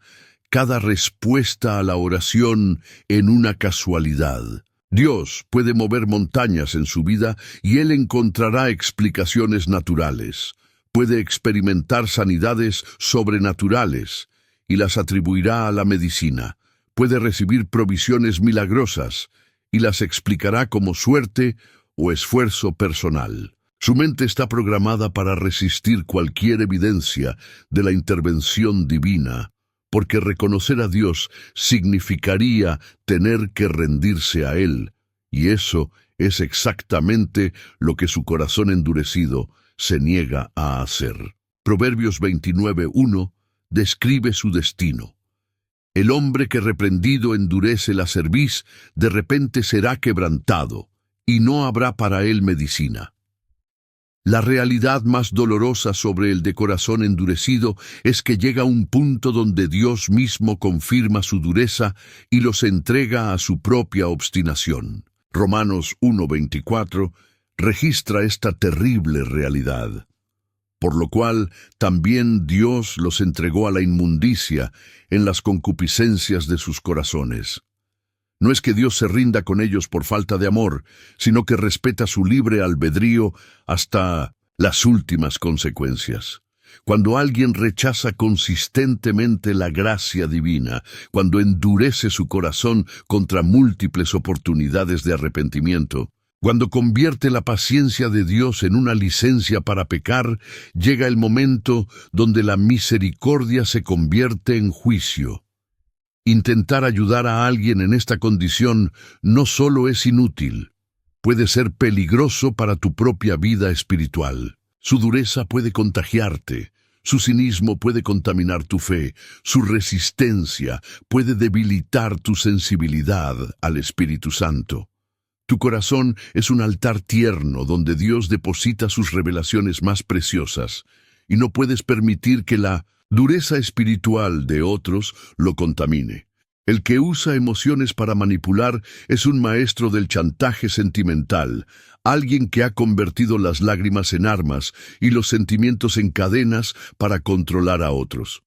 [SPEAKER 1] cada respuesta a la oración en una casualidad. Dios puede mover montañas en su vida y Él encontrará explicaciones naturales. Puede experimentar sanidades sobrenaturales y las atribuirá a la medicina. Puede recibir provisiones milagrosas y las explicará como suerte o esfuerzo personal. Su mente está programada para resistir cualquier evidencia de la intervención divina, porque reconocer a Dios significaría tener que rendirse a Él, y eso es exactamente lo que su corazón endurecido se niega a hacer. Proverbios 29:1 describe su destino. El hombre que reprendido endurece la cerviz, de repente será quebrantado, y no habrá para él medicina. La realidad más dolorosa sobre el de corazón endurecido es que llega a un punto donde Dios mismo confirma su dureza y los entrega a su propia obstinación. Romanos 1:24 registra esta terrible realidad. Por lo cual también Dios los entregó a la inmundicia en las concupiscencias de sus corazones. No es que Dios se rinda con ellos por falta de amor, sino que respeta su libre albedrío hasta las últimas consecuencias. Cuando alguien rechaza consistentemente la gracia divina, cuando endurece su corazón contra múltiples oportunidades de arrepentimiento, cuando convierte la paciencia de Dios en una licencia para pecar, llega el momento donde la misericordia se convierte en juicio. Intentar ayudar a alguien en esta condición no solo es inútil, puede ser peligroso para tu propia vida espiritual. Su dureza puede contagiarte, su cinismo puede contaminar tu fe, su resistencia puede debilitar tu sensibilidad al Espíritu Santo. Tu corazón es un altar tierno donde Dios deposita sus revelaciones más preciosas, y no puedes permitir que la dureza espiritual de otros lo contamine. El que usa emociones para manipular es un maestro del chantaje sentimental, alguien que ha convertido las lágrimas en armas y los sentimientos en cadenas para controlar a otros.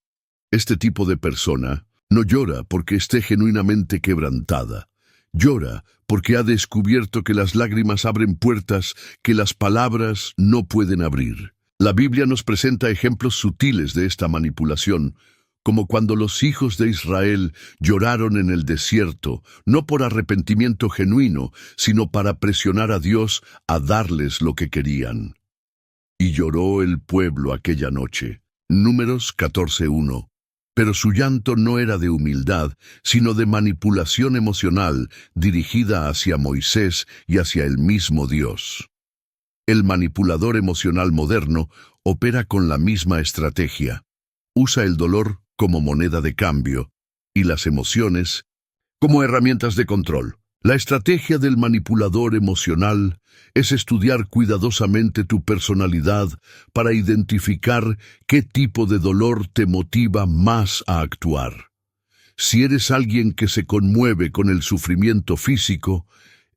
[SPEAKER 1] Este tipo de persona no llora porque esté genuinamente quebrantada. Llora porque ha descubierto que las lágrimas abren puertas que las palabras no pueden abrir. La Biblia nos presenta ejemplos sutiles de esta manipulación, como cuando los hijos de Israel lloraron en el desierto, no por arrepentimiento genuino, sino para presionar a Dios a darles lo que querían. Y lloró el pueblo aquella noche. Números 14:1. Pero su llanto no era de humildad, sino de manipulación emocional dirigida hacia Moisés y hacia el mismo Dios. El manipulador emocional moderno opera con la misma estrategia. Usa el dolor como moneda de cambio y las emociones como herramientas de control. La estrategia del manipulador emocional es estudiar cuidadosamente tu personalidad para identificar qué tipo de dolor te motiva más a actuar. Si eres alguien que se conmueve con el sufrimiento físico,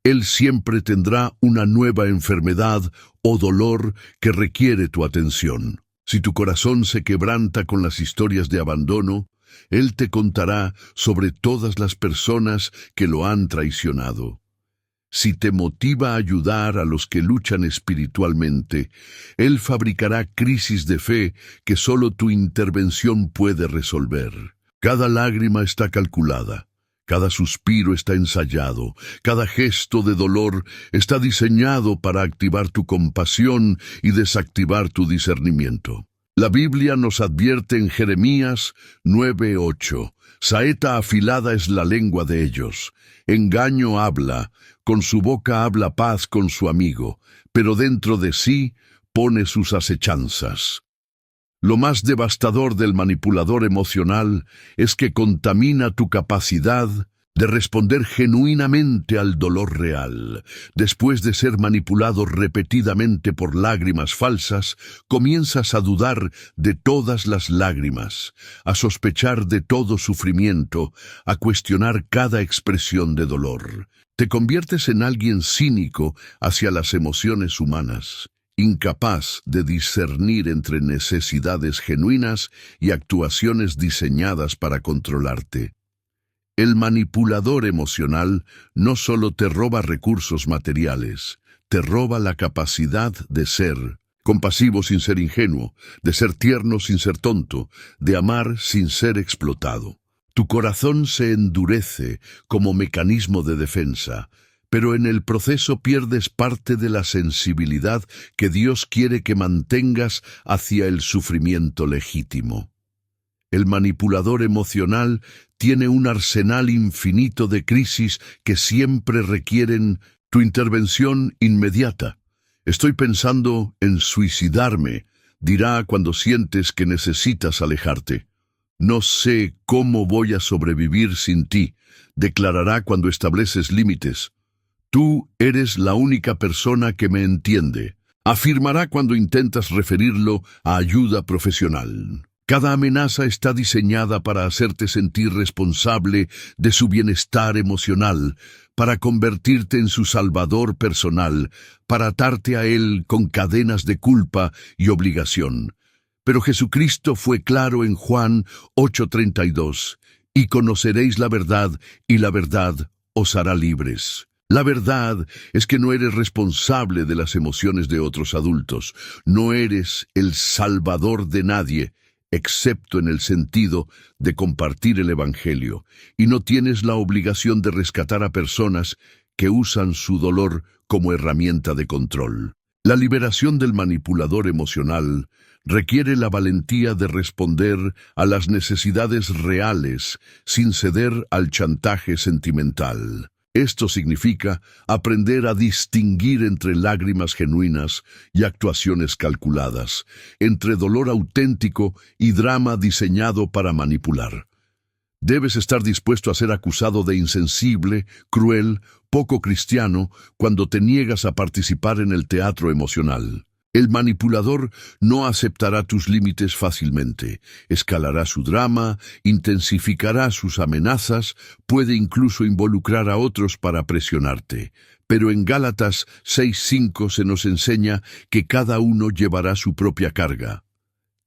[SPEAKER 1] él siempre tendrá una nueva enfermedad o dolor que requiere tu atención. Si tu corazón se quebranta con las historias de abandono, él te contará sobre todas las personas que lo han traicionado. Si te motiva a ayudar a los que luchan espiritualmente, él fabricará crisis de fe que solo tu intervención puede resolver. Cada lágrima está calculada. Cada suspiro está ensayado, cada gesto de dolor está diseñado para activar tu compasión y desactivar tu discernimiento. La Biblia nos advierte en Jeremías 9:8, saeta afilada es la lengua de ellos, engaño habla, con su boca habla paz con su amigo, pero dentro de sí pone sus acechanzas. Lo más devastador del manipulador emocional es que contamina tu capacidad de responder genuinamente al dolor real. Después de ser manipulado repetidamente por lágrimas falsas, comienzas a dudar de todas las lágrimas, a sospechar de todo sufrimiento, a cuestionar cada expresión de dolor. Te conviertes en alguien cínico hacia las emociones humanas, incapaz de discernir entre necesidades genuinas y actuaciones diseñadas para controlarte. El manipulador emocional no solo te roba recursos materiales, te roba la capacidad de ser compasivo sin ser ingenuo, de ser tierno sin ser tonto, de amar sin ser explotado. Tu corazón se endurece como mecanismo de defensa, pero en el proceso pierdes parte de la sensibilidad que Dios quiere que mantengas hacia el sufrimiento legítimo. El manipulador emocional tiene un arsenal infinito de crisis que siempre requieren tu intervención inmediata. Estoy pensando en suicidarme, dirá cuando sientes que necesitas alejarte. No sé cómo voy a sobrevivir sin ti, declarará cuando estableces límites. Tú eres la única persona que me entiende, afirmará cuando intentas referirlo a ayuda profesional. Cada amenaza está diseñada para hacerte sentir responsable de su bienestar emocional, para convertirte en su salvador personal, para atarte a él con cadenas de culpa y obligación. Pero Jesucristo fue claro en Juan 8:32, y conoceréis la verdad, y la verdad os hará libres. La verdad es que no eres responsable de las emociones de otros adultos, no eres el salvador de nadie, excepto en el sentido de compartir el Evangelio, y no tienes la obligación de rescatar a personas que usan su dolor como herramienta de control. La liberación del manipulador emocional requiere la valentía de responder a las necesidades reales sin ceder al chantaje sentimental. Esto significa aprender a distinguir entre lágrimas genuinas y actuaciones calculadas, entre dolor auténtico y drama diseñado para manipular. Debes estar dispuesto a ser acusado de insensible, cruel, poco cristiano cuando te niegas a participar en el teatro emocional. El manipulador no aceptará tus límites fácilmente, escalará su drama, intensificará sus amenazas, puede incluso involucrar a otros para presionarte. Pero en Gálatas 6:5 se nos enseña que cada uno llevará su propia carga.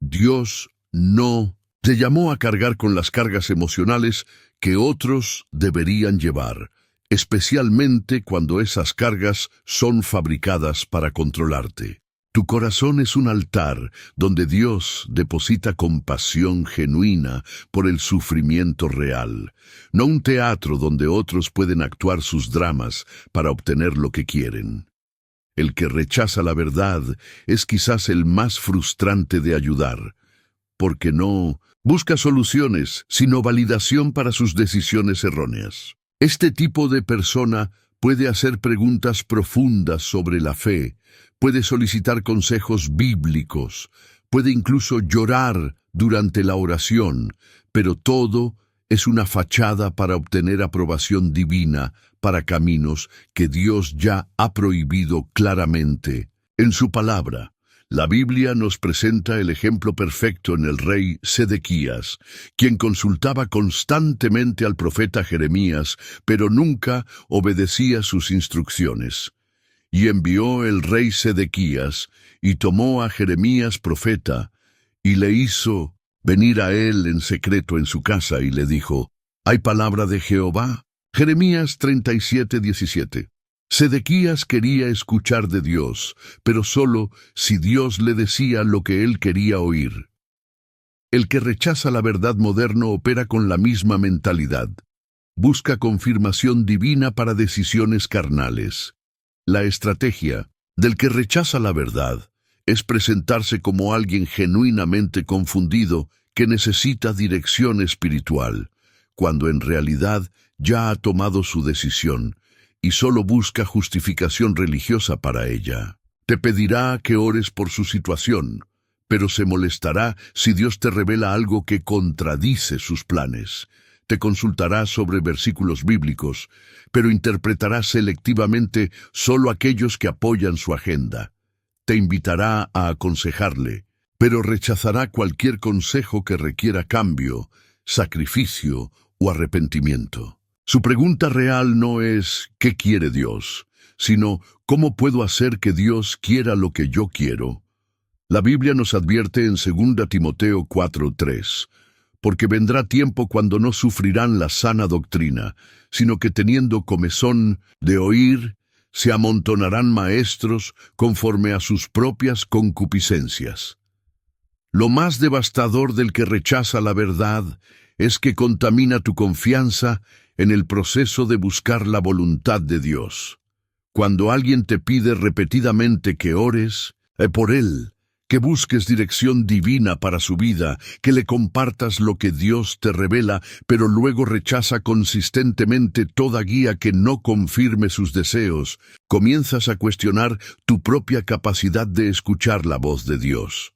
[SPEAKER 1] Dios no te llamó a cargar con las cargas emocionales que otros deberían llevar, especialmente cuando esas cargas son fabricadas para controlarte. Tu corazón es un altar donde Dios deposita compasión genuina por el sufrimiento real, no un teatro donde otros pueden actuar sus dramas para obtener lo que quieren. El que rechaza la verdad es quizás el más frustrante de ayudar, porque no busca soluciones, sino validación para sus decisiones erróneas. Este tipo de persona puede hacer preguntas profundas sobre la fe, puede solicitar consejos bíblicos, puede incluso llorar durante la oración, pero todo es una fachada para obtener aprobación divina para caminos que Dios ya ha prohibido claramente en su palabra. La Biblia nos presenta el ejemplo perfecto en el rey Sedequías, quien consultaba constantemente al profeta Jeremías, pero nunca obedecía sus instrucciones. Y envió el rey Sedequías, y tomó a Jeremías profeta, y le hizo venir a él en secreto en su casa, y le dijo: ¿Hay palabra de Jehová? Jeremías 37:17. Sedequías quería escuchar de Dios, pero solo si Dios le decía lo que él quería oír. El que rechaza la verdad moderno opera con la misma mentalidad. Busca confirmación divina para decisiones carnales. La estrategia del que rechaza la verdad es presentarse como alguien genuinamente confundido que necesita dirección espiritual, cuando en realidad ya ha tomado su decisión y solo busca justificación religiosa para ella. Te pedirá que ores por su situación, pero se molestará si Dios te revela algo que contradice sus planes. Te consultará sobre versículos bíblicos, pero interpretará selectivamente solo aquellos que apoyan su agenda. Te invitará a aconsejarle, pero rechazará cualquier consejo que requiera cambio, sacrificio o arrepentimiento. Su pregunta real no es ¿qué quiere Dios?, sino ¿cómo puedo hacer que Dios quiera lo que yo quiero? La Biblia nos advierte en 2 Timoteo 4:3, porque vendrá tiempo cuando no sufrirán la sana doctrina, sino que teniendo comezón de oír, se amontonarán maestros conforme a sus propias concupiscencias. Lo más devastador del que rechaza la verdad es que contamina tu confianza en el proceso de buscar la voluntad de Dios. Cuando alguien te pide repetidamente que ores por él, que busques dirección divina para su vida, que le compartas lo que Dios te revela, pero luego rechaza consistentemente toda guía que no confirme sus deseos, comienzas a cuestionar tu propia capacidad de escuchar la voz de Dios.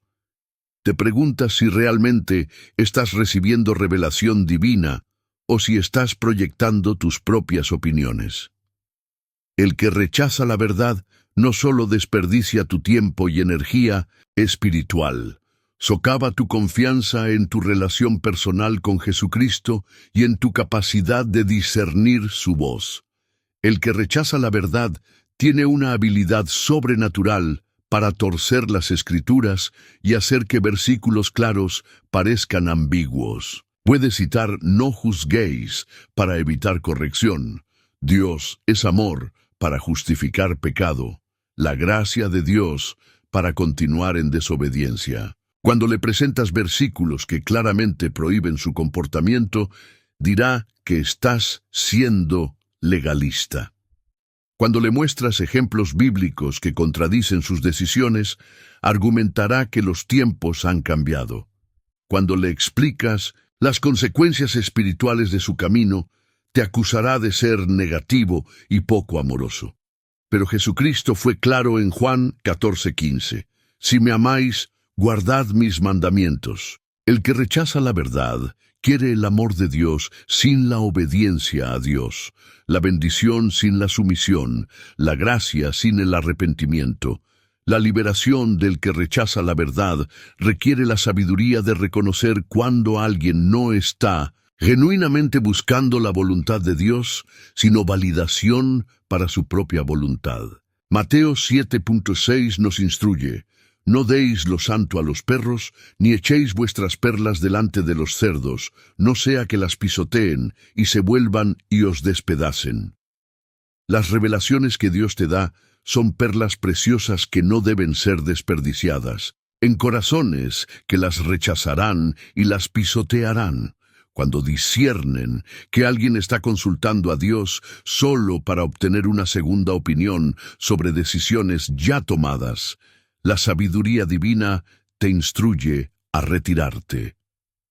[SPEAKER 1] Te preguntas si realmente estás recibiendo revelación divina o si estás proyectando tus propias opiniones. El que rechaza la verdad no solo desperdicia tu tiempo y energía espiritual, socava tu confianza en tu relación personal con Jesucristo y en tu capacidad de discernir su voz. El que rechaza la verdad tiene una habilidad sobrenatural para torcer las Escrituras y hacer que versículos claros parezcan ambiguos. Puede citar «no juzguéis» para evitar corrección. Dios es amor para justificar pecado. La gracia de Dios para continuar en desobediencia. Cuando le presentas versículos que claramente prohíben su comportamiento, dirá que estás siendo legalista. Cuando le muestras ejemplos bíblicos que contradicen sus decisiones, argumentará que los tiempos han cambiado. Cuando le explicas las consecuencias espirituales de su camino, te acusará de ser negativo y poco amoroso. Pero Jesucristo fue claro en Juan 14:15. Si me amáis, guardad mis mandamientos. El que rechaza la verdad quiere el amor de Dios sin la obediencia a Dios, la bendición sin la sumisión, la gracia sin el arrepentimiento, La liberación del que rechaza la verdad requiere la sabiduría de reconocer cuando alguien no está genuinamente buscando la voluntad de Dios, sino validación para su propia voluntad. Mateo 7.6 nos instruye: no deis lo santo a los perros, ni echéis vuestras perlas delante de los cerdos, no sea que las pisoteen y se vuelvan y os despedacen. Las revelaciones que Dios te da son perlas preciosas que no deben ser desperdiciadas, en corazones que las rechazarán y las pisotearán. Cuando disciernen que alguien está consultando a Dios solo para obtener una segunda opinión sobre decisiones ya tomadas, la sabiduría divina te instruye a retirarte.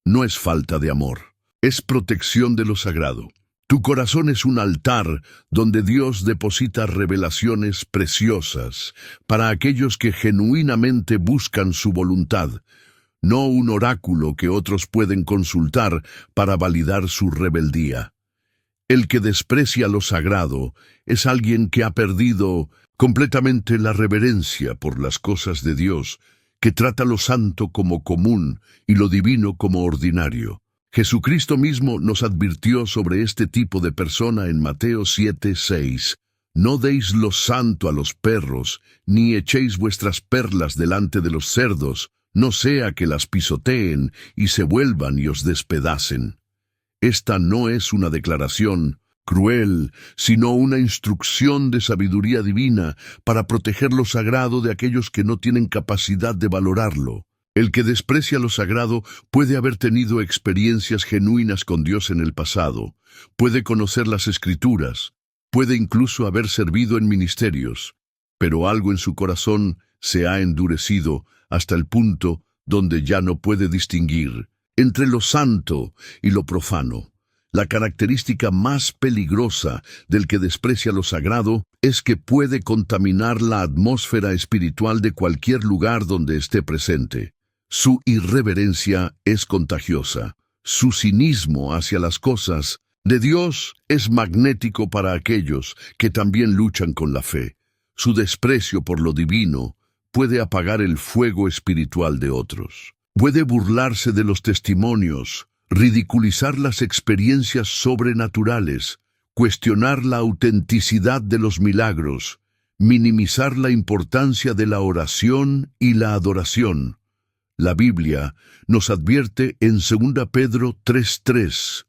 [SPEAKER 1] No es falta de amor, es protección de lo sagrado. Tu corazón es un altar donde Dios deposita revelaciones preciosas para aquellos que genuinamente buscan su voluntad, no un oráculo que otros pueden consultar para validar su rebeldía. El que desprecia lo sagrado es alguien que ha perdido completamente la reverencia por las cosas de Dios, que trata lo santo como común y lo divino como ordinario. Jesucristo mismo nos advirtió sobre este tipo de persona en Mateo 7:6. No deis lo santo a los perros, ni echéis vuestras perlas delante de los cerdos, no sea que las pisoteen y se vuelvan y os despedacen. Esta no es una declaración cruel, sino una instrucción de sabiduría divina para proteger lo sagrado de aquellos que no tienen capacidad de valorarlo. El que desprecia lo sagrado puede haber tenido experiencias genuinas con Dios en el pasado, puede conocer las Escrituras, puede incluso haber servido en ministerios, pero algo en su corazón se ha endurecido hasta el punto donde ya no puede distinguir entre lo santo y lo profano. La característica más peligrosa del que desprecia lo sagrado es que puede contaminar la atmósfera espiritual de cualquier lugar donde esté presente. Su irreverencia es contagiosa. Su cinismo hacia las cosas de Dios es magnético para aquellos que también luchan con la fe. Su desprecio por lo divino puede apagar el fuego espiritual de otros. Puede burlarse de los testimonios, ridiculizar las experiencias sobrenaturales, cuestionar la autenticidad de los milagros, minimizar la importancia de la oración y la adoración. La Biblia nos advierte en 2 Pedro 3:3,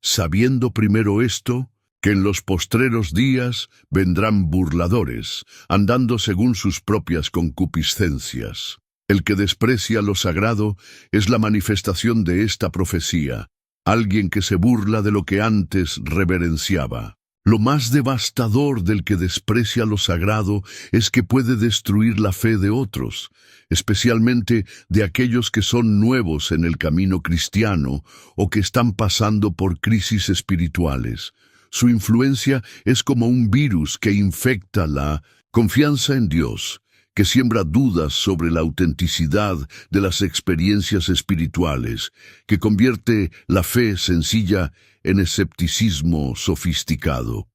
[SPEAKER 1] sabiendo primero esto, que en los postreros días vendrán burladores, andando según sus propias concupiscencias. El que desprecia lo sagrado es la manifestación de esta profecía, alguien que se burla de lo que antes reverenciaba. Lo más devastador del que desprecia lo sagrado es que puede destruir la fe de otros, especialmente de aquellos que son nuevos en el camino cristiano o que están pasando por crisis espirituales. Su influencia es como un virus que infecta la confianza en Dios, que siembra dudas sobre la autenticidad de las experiencias espirituales, que convierte la fe sencilla en escepticismo sofisticado.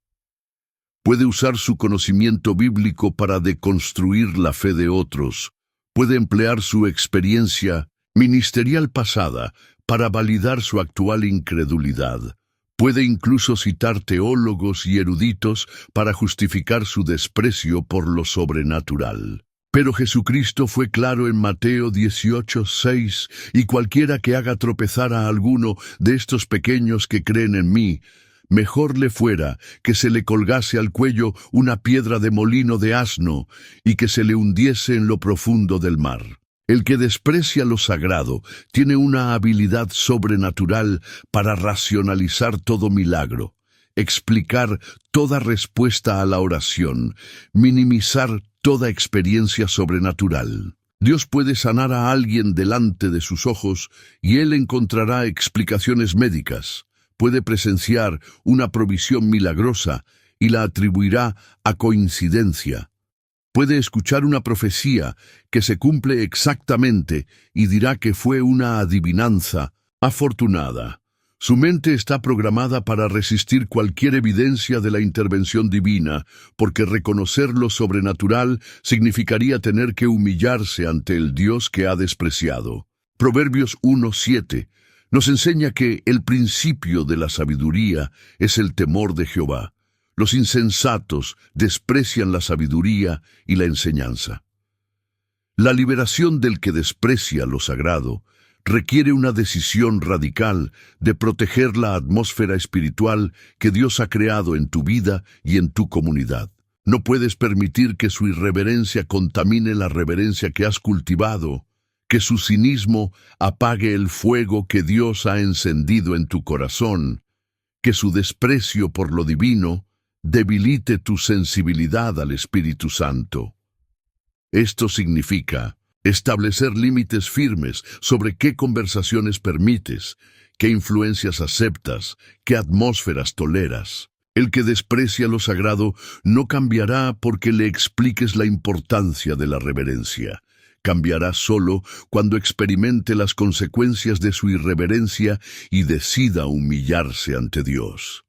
[SPEAKER 1] Puede usar su conocimiento bíblico para deconstruir la fe de otros. Puede emplear su experiencia ministerial pasada para validar su actual incredulidad. Puede incluso citar teólogos y eruditos para justificar su desprecio por lo sobrenatural. Pero Jesucristo fue claro en Mateo 18:6, y cualquiera que haga tropezar a alguno de estos pequeños que creen en mí, mejor le fuera que se le colgase al cuello una piedra de molino de asno y que se le hundiese en lo profundo del mar. El que desprecia lo sagrado tiene una habilidad sobrenatural para racionalizar todo milagro, explicar toda respuesta a la oración, minimizar toda experiencia sobrenatural. Dios puede sanar a alguien delante de sus ojos y él encontrará explicaciones médicas. Puede presenciar una provisión milagrosa y la atribuirá a coincidencia. Puede escuchar una profecía que se cumple exactamente y dirá que fue una adivinanza afortunada. Su mente está programada para resistir cualquier evidencia de la intervención divina, porque reconocer lo sobrenatural significaría tener que humillarse ante el Dios que ha despreciado. Proverbios 1:7 nos enseña que el principio de la sabiduría es el temor de Jehová. Los insensatos desprecian la sabiduría y la enseñanza. La liberación del que desprecia lo sagrado requiere una decisión radical de proteger la atmósfera espiritual que Dios ha creado en tu vida y en tu comunidad. No puedes permitir que su irreverencia contamine la reverencia que has cultivado, que su cinismo apague el fuego que Dios ha encendido en tu corazón, que su desprecio por lo divino debilite tu sensibilidad al Espíritu Santo. Esto significa establecer límites firmes sobre qué conversaciones permites, qué influencias aceptas, qué atmósferas toleras. El que desprecia lo sagrado no cambiará porque le expliques la importancia de la reverencia. Cambiará solo cuando experimente las consecuencias de su irreverencia y decida humillarse ante Dios.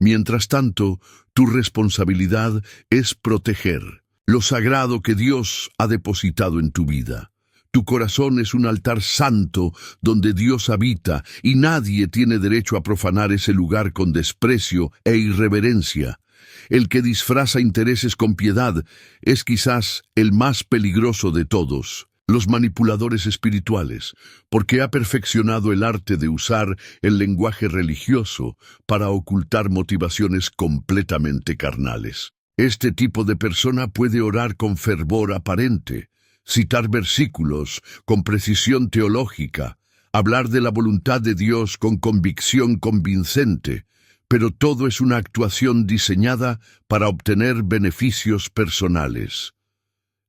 [SPEAKER 1] Mientras tanto, tu responsabilidad es proteger lo sagrado que Dios ha depositado en tu vida. Tu corazón es un altar santo donde Dios habita y nadie tiene derecho a profanar ese lugar con desprecio e irreverencia. El que disfraza intereses con piedad es quizás el más peligroso de todos, los manipuladores espirituales, porque ha perfeccionado el arte de usar el lenguaje religioso para ocultar motivaciones completamente carnales. Este tipo de persona puede orar con fervor aparente, citar versículos con precisión teológica, hablar de la voluntad de Dios con convicción convincente, pero todo es una actuación diseñada para obtener beneficios personales.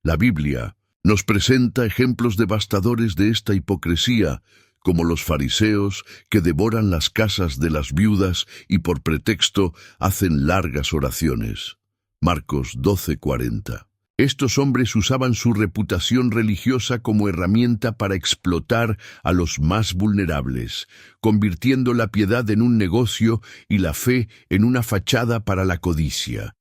[SPEAKER 1] La Biblia nos presenta ejemplos devastadores de esta hipocresía, como los fariseos que devoran las casas de las viudas y por pretexto hacen largas oraciones. Marcos 12:40. Estos hombres usaban su reputación religiosa como herramienta para explotar a los más vulnerables, convirtiendo la piedad en un negocio y la fe en una fachada para la codicia.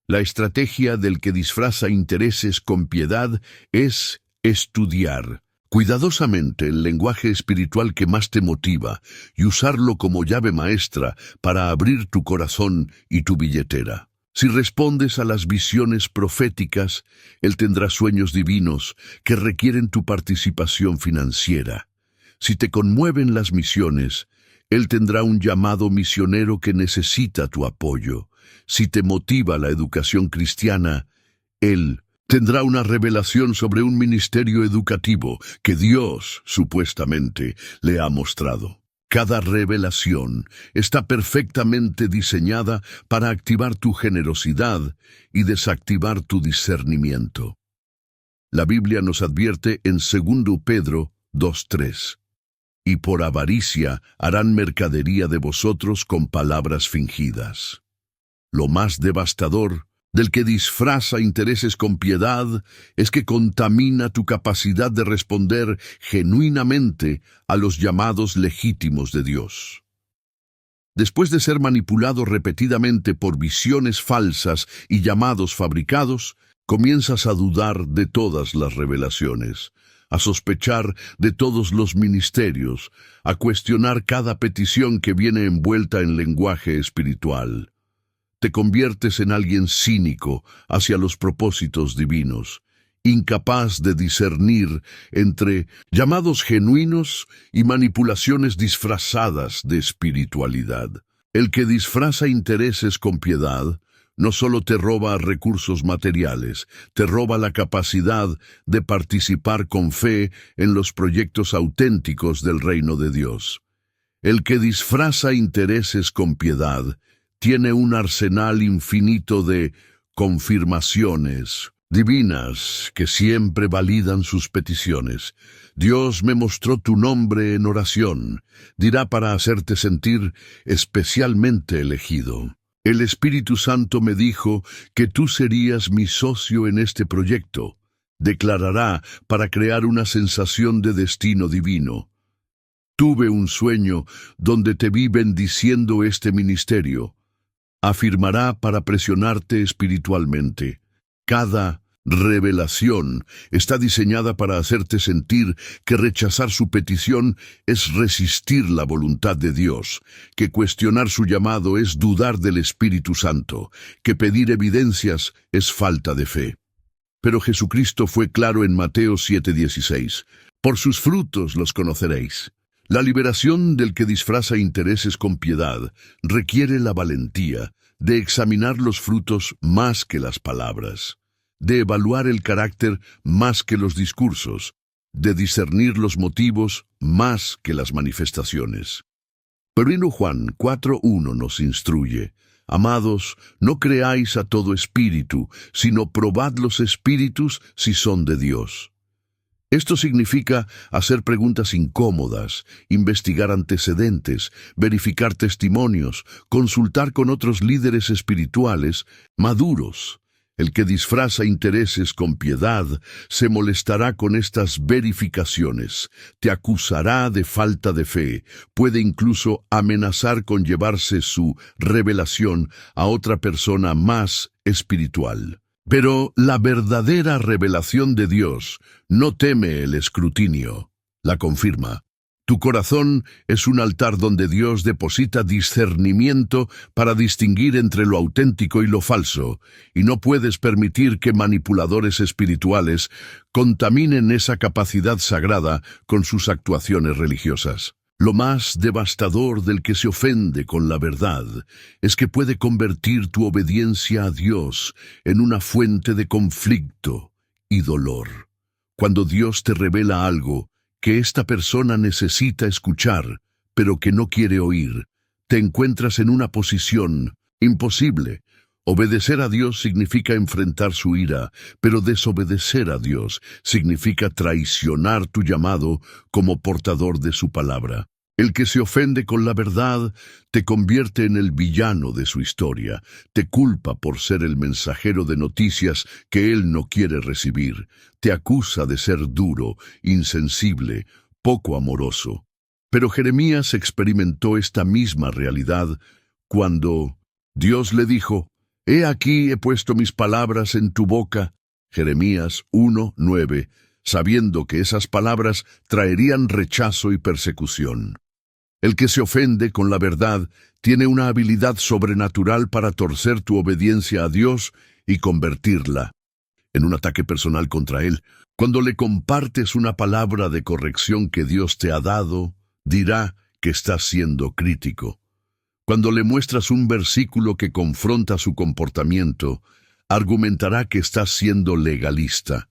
[SPEAKER 1] La estrategia del que disfraza intereses con piedad es estudiar cuidadosamente el lenguaje espiritual que más te motiva y usarlo como llave maestra para abrir tu corazón y tu billetera. Si respondes a las visiones proféticas, Él tendrá sueños divinos que requieren tu participación financiera. Si te conmueven las misiones, Él tendrá un llamado misionero que necesita tu apoyo. Si te motiva la educación cristiana, Él tendrá una revelación sobre un ministerio educativo que Dios, supuestamente, le ha mostrado. Cada revelación está perfectamente diseñada para activar tu generosidad y desactivar tu discernimiento. La Biblia nos advierte en 2 Pedro 2:3. Y por avaricia harán mercadería de vosotros con palabras fingidas. Lo más devastador del que disfraza intereses con piedad es que contamina tu capacidad de responder genuinamente a los llamados legítimos de Dios. Después de ser manipulado repetidamente por visiones falsas y llamados fabricados, comienzas a dudar de todas las revelaciones, a sospechar de todos los ministerios, a cuestionar cada petición que viene envuelta en lenguaje espiritual. Te conviertes en alguien cínico hacia los propósitos divinos, incapaz de discernir entre llamados genuinos y manipulaciones disfrazadas de espiritualidad. El que disfraza intereses con piedad no solo te roba recursos materiales, te roba la capacidad de participar con fe en los proyectos auténticos del reino de Dios. El que disfraza intereses con piedad tiene un arsenal infinito de confirmaciones divinas que siempre validan sus peticiones. Dios me mostró tu nombre en oración, dirá para hacerte sentir especialmente elegido. El Espíritu Santo me dijo que tú serías mi socio en este proyecto. Declarará para crear una sensación de destino divino. Tuve un sueño donde te vi bendiciendo este ministerio. Afirmará para presionarte espiritualmente. Cada revelación está diseñada para hacerte sentir que rechazar su petición es resistir la voluntad de Dios, que cuestionar su llamado es dudar del Espíritu Santo, que pedir evidencias es falta de fe. Pero Jesucristo fue claro en Mateo 7:16. Por sus frutos los conoceréis. La liberación del que disfraza intereses con piedad requiere la valentía de examinar los frutos más que las palabras, de evaluar el carácter más que los discursos, de discernir los motivos más que las manifestaciones. Pero Juan 4:1 nos instruye: Amados, no creáis a todo espíritu, sino probad los espíritus si son de Dios. Esto significa hacer preguntas incómodas, investigar antecedentes, verificar testimonios, consultar con otros líderes espirituales maduros. El que disfraza intereses con piedad se molestará con estas verificaciones, te acusará de falta de fe, puede incluso amenazar con llevarse su revelación a otra persona más espiritual. Pero la verdadera revelación de Dios no teme el escrutinio, la confirma. Tu corazón es un altar donde Dios deposita discernimiento para distinguir entre lo auténtico y lo falso, y no puedes permitir que manipuladores espirituales contaminen esa capacidad sagrada con sus actuaciones religiosas. Lo más devastador del que se ofende con la verdad es que puede convertir tu obediencia a Dios en una fuente de conflicto y dolor. Cuando Dios te revela algo que esta persona necesita escuchar, pero que no quiere oír, te encuentras en una posición imposible. Obedecer a Dios significa enfrentar su ira, pero desobedecer a Dios significa traicionar tu llamado como portador de su palabra. El que se ofende con la verdad te convierte en el villano de su historia, te culpa por ser el mensajero de noticias que él no quiere recibir, te acusa de ser duro, insensible, poco amoroso. Pero Jeremías experimentó esta misma realidad cuando Dios le dijo: He aquí he puesto mis palabras en tu boca. Jeremías 1:9, sabiendo que esas palabras traerían rechazo y persecución. El que se ofende con la verdad tiene una habilidad sobrenatural para torcer tu obediencia a Dios y convertirla en un ataque personal contra Él. Cuando le compartes una palabra de corrección que Dios te ha dado, dirá que estás siendo crítico. Cuando le muestras un versículo que confronta su comportamiento, argumentará que estás siendo legalista.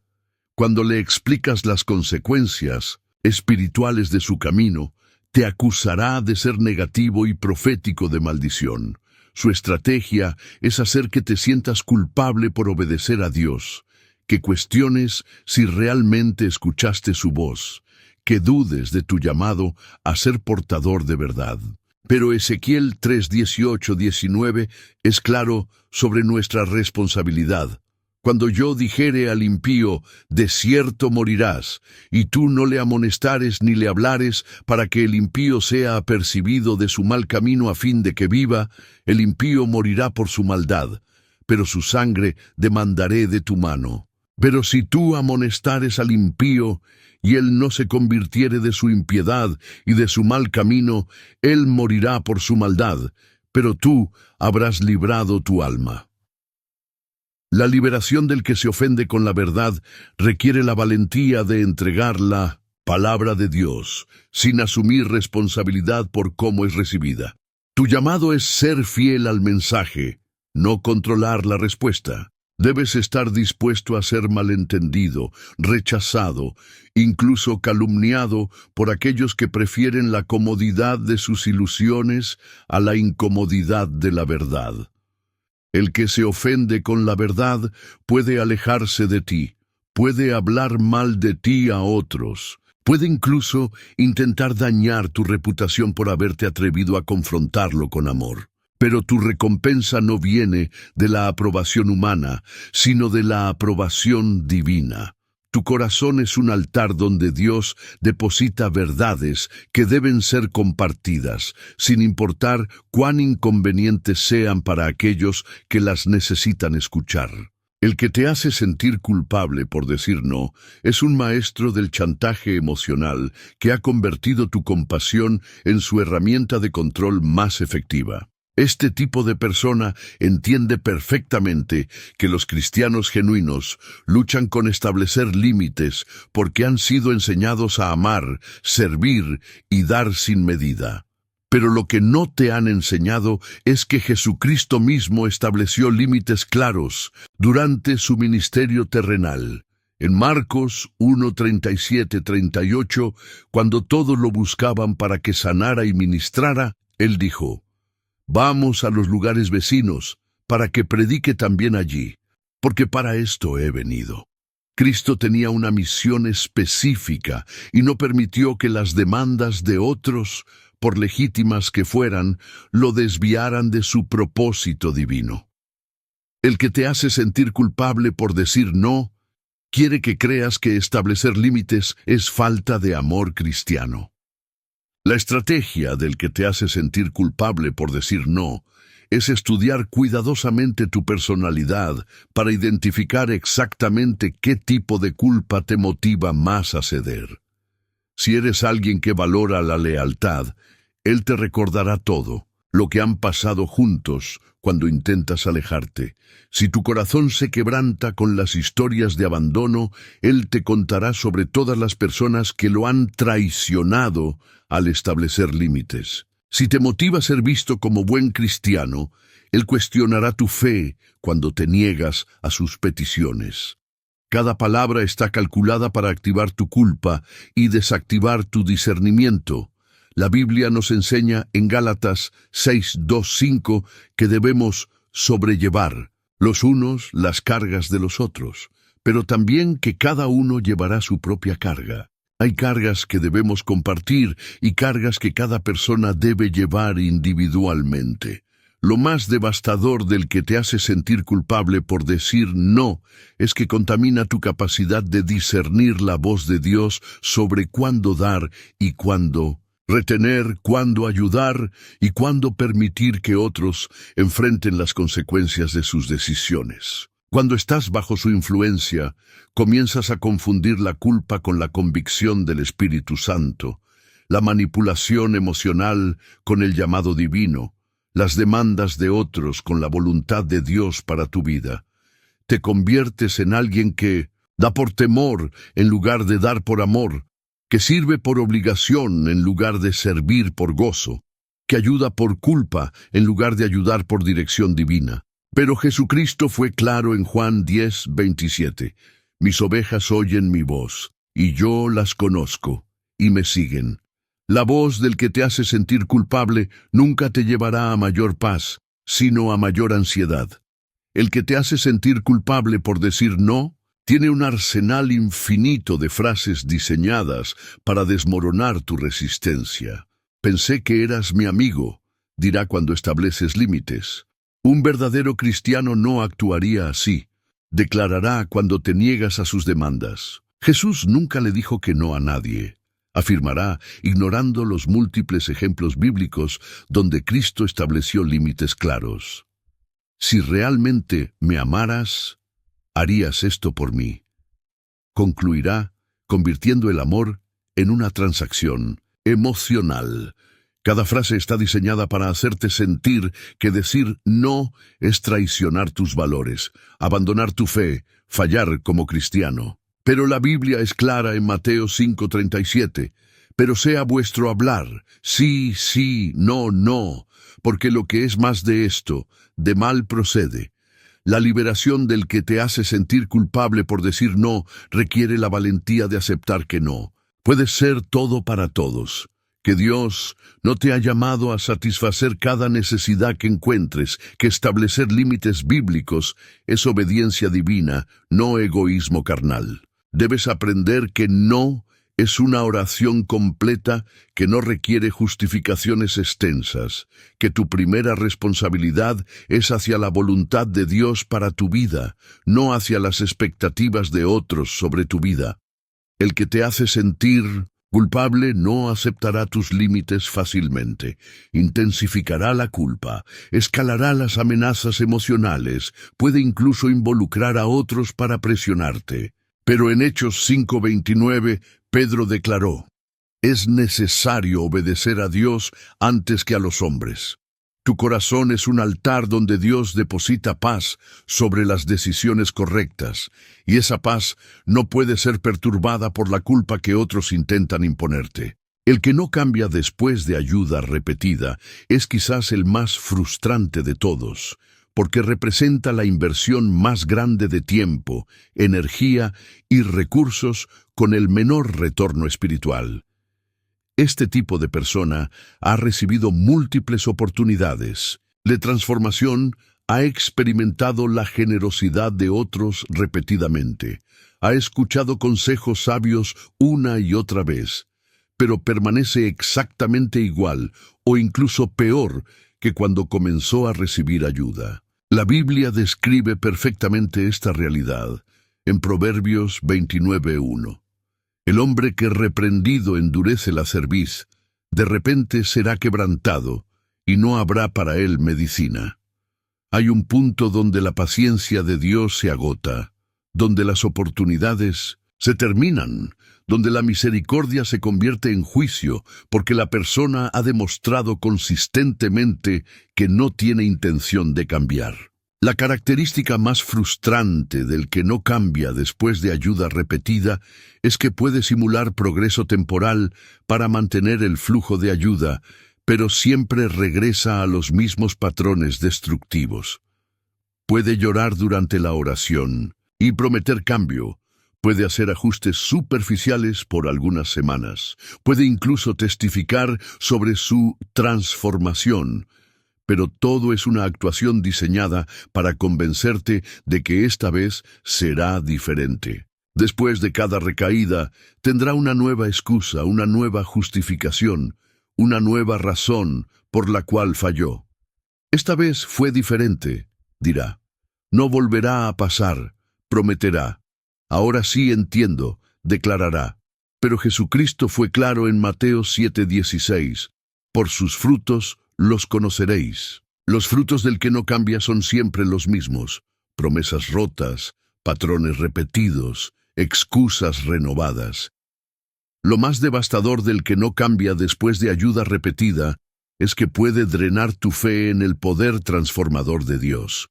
[SPEAKER 1] Cuando le explicas las consecuencias espirituales de su camino, te acusará de ser negativo y profético de maldición. Su estrategia es hacer que te sientas culpable por obedecer a Dios, que cuestiones si realmente escuchaste su voz, que dudes de tu llamado a ser portador de verdad. Pero Ezequiel 3:18-19 es claro sobre nuestra responsabilidad. Cuando yo dijere al impío, de cierto morirás, y tú no le amonestares ni le hablares para que el impío sea apercibido de su mal camino a fin de que viva, el impío morirá por su maldad, pero su sangre demandaré de tu mano. Pero si tú amonestares al impío, y él no se convirtiere de su impiedad y de su mal camino, él morirá por su maldad, pero tú habrás librado tu alma. La liberación del que se ofende con la verdad requiere la valentía de entregar la palabra de Dios, sin asumir responsabilidad por cómo es recibida. Tu llamado es ser fiel al mensaje, no controlar la respuesta. Debes estar dispuesto a ser malentendido, rechazado, incluso calumniado por aquellos que prefieren la comodidad de sus ilusiones a la incomodidad de la verdad. El que se ofende con la verdad puede alejarse de ti, puede hablar mal de ti a otros, puede incluso intentar dañar tu reputación por haberte atrevido a confrontarlo con amor. Pero tu recompensa no viene de la aprobación humana, sino de la aprobación divina. Tu corazón es un altar donde Dios deposita verdades que deben ser compartidas, sin importar cuán inconvenientes sean para aquellos que las necesitan escuchar. El que te hace sentir culpable por decir no es un maestro del chantaje emocional que ha convertido tu compasión en su herramienta de control más efectiva. Este tipo de persona entiende perfectamente que los cristianos genuinos luchan con establecer límites porque han sido enseñados a amar, servir y dar sin medida. Pero lo que no te han enseñado es que Jesucristo mismo estableció límites claros durante su ministerio terrenal. En Marcos 1:37-38, cuando todos lo buscaban para que sanara y ministrara, él dijo: «Vamos a los lugares vecinos, para que predique también allí, porque para esto he venido». Cristo tenía una misión específica y no permitió que las demandas de otros, por legítimas que fueran, lo desviaran de su propósito divino. El que te hace sentir culpable por decir no, quiere que creas que establecer límites es falta de amor cristiano. La estrategia del que te hace sentir culpable por decir no es estudiar cuidadosamente tu personalidad para identificar exactamente qué tipo de culpa te motiva más a ceder. Si eres alguien que valora la lealtad, él te recordará todo lo que han pasado juntos cuando intentas alejarte. Si tu corazón se quebranta con las historias de abandono, él te contará sobre todas las personas que lo han traicionado al establecer límites. Si te motiva a ser visto como buen cristiano, él cuestionará tu fe cuando te niegas a sus peticiones. Cada palabra está calculada para activar tu culpa y desactivar tu discernimiento. La Biblia nos enseña en Gálatas 6:2-5 que debemos sobrellevar los unos las cargas de los otros, pero también que cada uno llevará su propia carga. Hay cargas que debemos compartir y cargas que cada persona debe llevar individualmente. Lo más devastador del que te hace sentir culpable por decir no es que contamina tu capacidad de discernir la voz de Dios sobre cuándo dar y cuándo retener, cuándo ayudar y cuándo permitir que otros enfrenten las consecuencias de sus decisiones. Cuando estás bajo su influencia, comienzas a confundir la culpa con la convicción del Espíritu Santo, la manipulación emocional con el llamado divino, las demandas de otros con la voluntad de Dios para tu vida. Te conviertes en alguien que da por temor en lugar de dar por amor, que sirve por obligación en lugar de servir por gozo, que ayuda por culpa en lugar de ayudar por dirección divina. Pero Jesucristo fue claro en Juan 10:27. Mis ovejas oyen mi voz, y yo las conozco, y me siguen. La voz del que te hace sentir culpable nunca te llevará a mayor paz, sino a mayor ansiedad. El que te hace sentir culpable por decir no, tiene un arsenal infinito de frases diseñadas para desmoronar tu resistencia. Pensé que eras mi amigo, dirá cuando estableces límites. Un verdadero cristiano no actuaría así. Declarará cuando te niegas a sus demandas. Jesús nunca le dijo que no a nadie. Afirmará, ignorando los múltiples ejemplos bíblicos donde Cristo estableció límites claros. Si realmente me amaras, harías esto por mí. Concluirá, convirtiendo el amor en una transacción emocional. Cada frase está diseñada para hacerte sentir que decir no es traicionar tus valores, abandonar tu fe, fallar como cristiano. Pero la Biblia es clara en Mateo 5:37. Pero sea vuestro hablar, sí, sí, no, no, porque lo que es más de esto, de mal procede. La liberación del que te hace sentir culpable por decir no requiere la valentía de aceptar que no. Puedes ser todo para todos. Que Dios no te ha llamado a satisfacer cada necesidad que encuentres, que establecer límites bíblicos es obediencia divina, no egoísmo carnal. Debes aprender que no Es una oración completa que no requiere justificaciones extensas, que tu primera responsabilidad es hacia la voluntad de Dios para tu vida, no hacia las expectativas de otros sobre tu vida. El que te hace sentir culpable no aceptará tus límites fácilmente, intensificará la culpa, escalará las amenazas emocionales, puede incluso involucrar a otros para presionarte. Pero en Hechos 5:29, Pedro declaró: es necesario obedecer a Dios antes que a los hombres. Tu corazón es un altar donde Dios deposita paz sobre las decisiones correctas, y esa paz no puede ser perturbada por la culpa que otros intentan imponerte. El que no cambia después de ayuda repetida es quizás el más frustrante de todos, porque representa la inversión más grande de tiempo, energía y recursos con el menor retorno espiritual. Este tipo de persona ha recibido múltiples oportunidades. La transformación ha experimentado la generosidad de otros repetidamente, ha escuchado consejos sabios una y otra vez, pero permanece exactamente igual o incluso peor que cuando comenzó a recibir ayuda. La Biblia describe perfectamente esta realidad en Proverbios 29:1. El hombre que reprendido endurece la cerviz, de repente será quebrantado, y no habrá para él medicina. Hay un punto donde la paciencia de Dios se agota, donde las oportunidades se terminan, donde la misericordia se convierte en juicio, porque la persona ha demostrado consistentemente que no tiene intención de cambiar. La característica más frustrante del que no cambia después de ayuda repetida es que puede simular progreso temporal para mantener el flujo de ayuda, pero siempre regresa a los mismos patrones destructivos. Puede llorar durante la oración y prometer cambio, puede hacer ajustes superficiales por algunas semanas, puede incluso testificar sobre su transformación, pero todo es una actuación diseñada para convencerte de que esta vez será diferente. Después de cada recaída, tendrá una nueva excusa, una nueva justificación, una nueva razón por la cual falló. Esta vez fue diferente, dirá. No volverá a pasar, prometerá. Ahora sí entiendo, declarará. Pero Jesucristo fue claro en Mateo 7:16. Por sus frutos los conoceréis. Los frutos del que no cambia son siempre los mismos: promesas rotas, patrones repetidos, excusas renovadas. Lo más devastador del que no cambia después de ayuda repetida es que puede drenar tu fe en el poder transformador de Dios.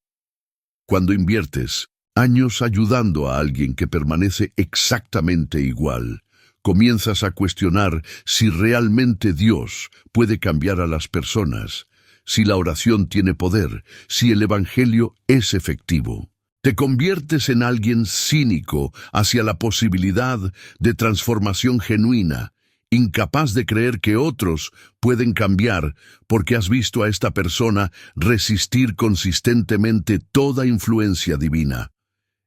[SPEAKER 1] Cuando inviertes años ayudando a alguien que permanece exactamente igual, comienzas a cuestionar si realmente Dios puede cambiar a las personas, si la oración tiene poder, si el Evangelio es efectivo. Te conviertes en alguien cínico hacia la posibilidad de transformación genuina, incapaz de creer que otros pueden cambiar porque has visto a esta persona resistir consistentemente toda influencia divina.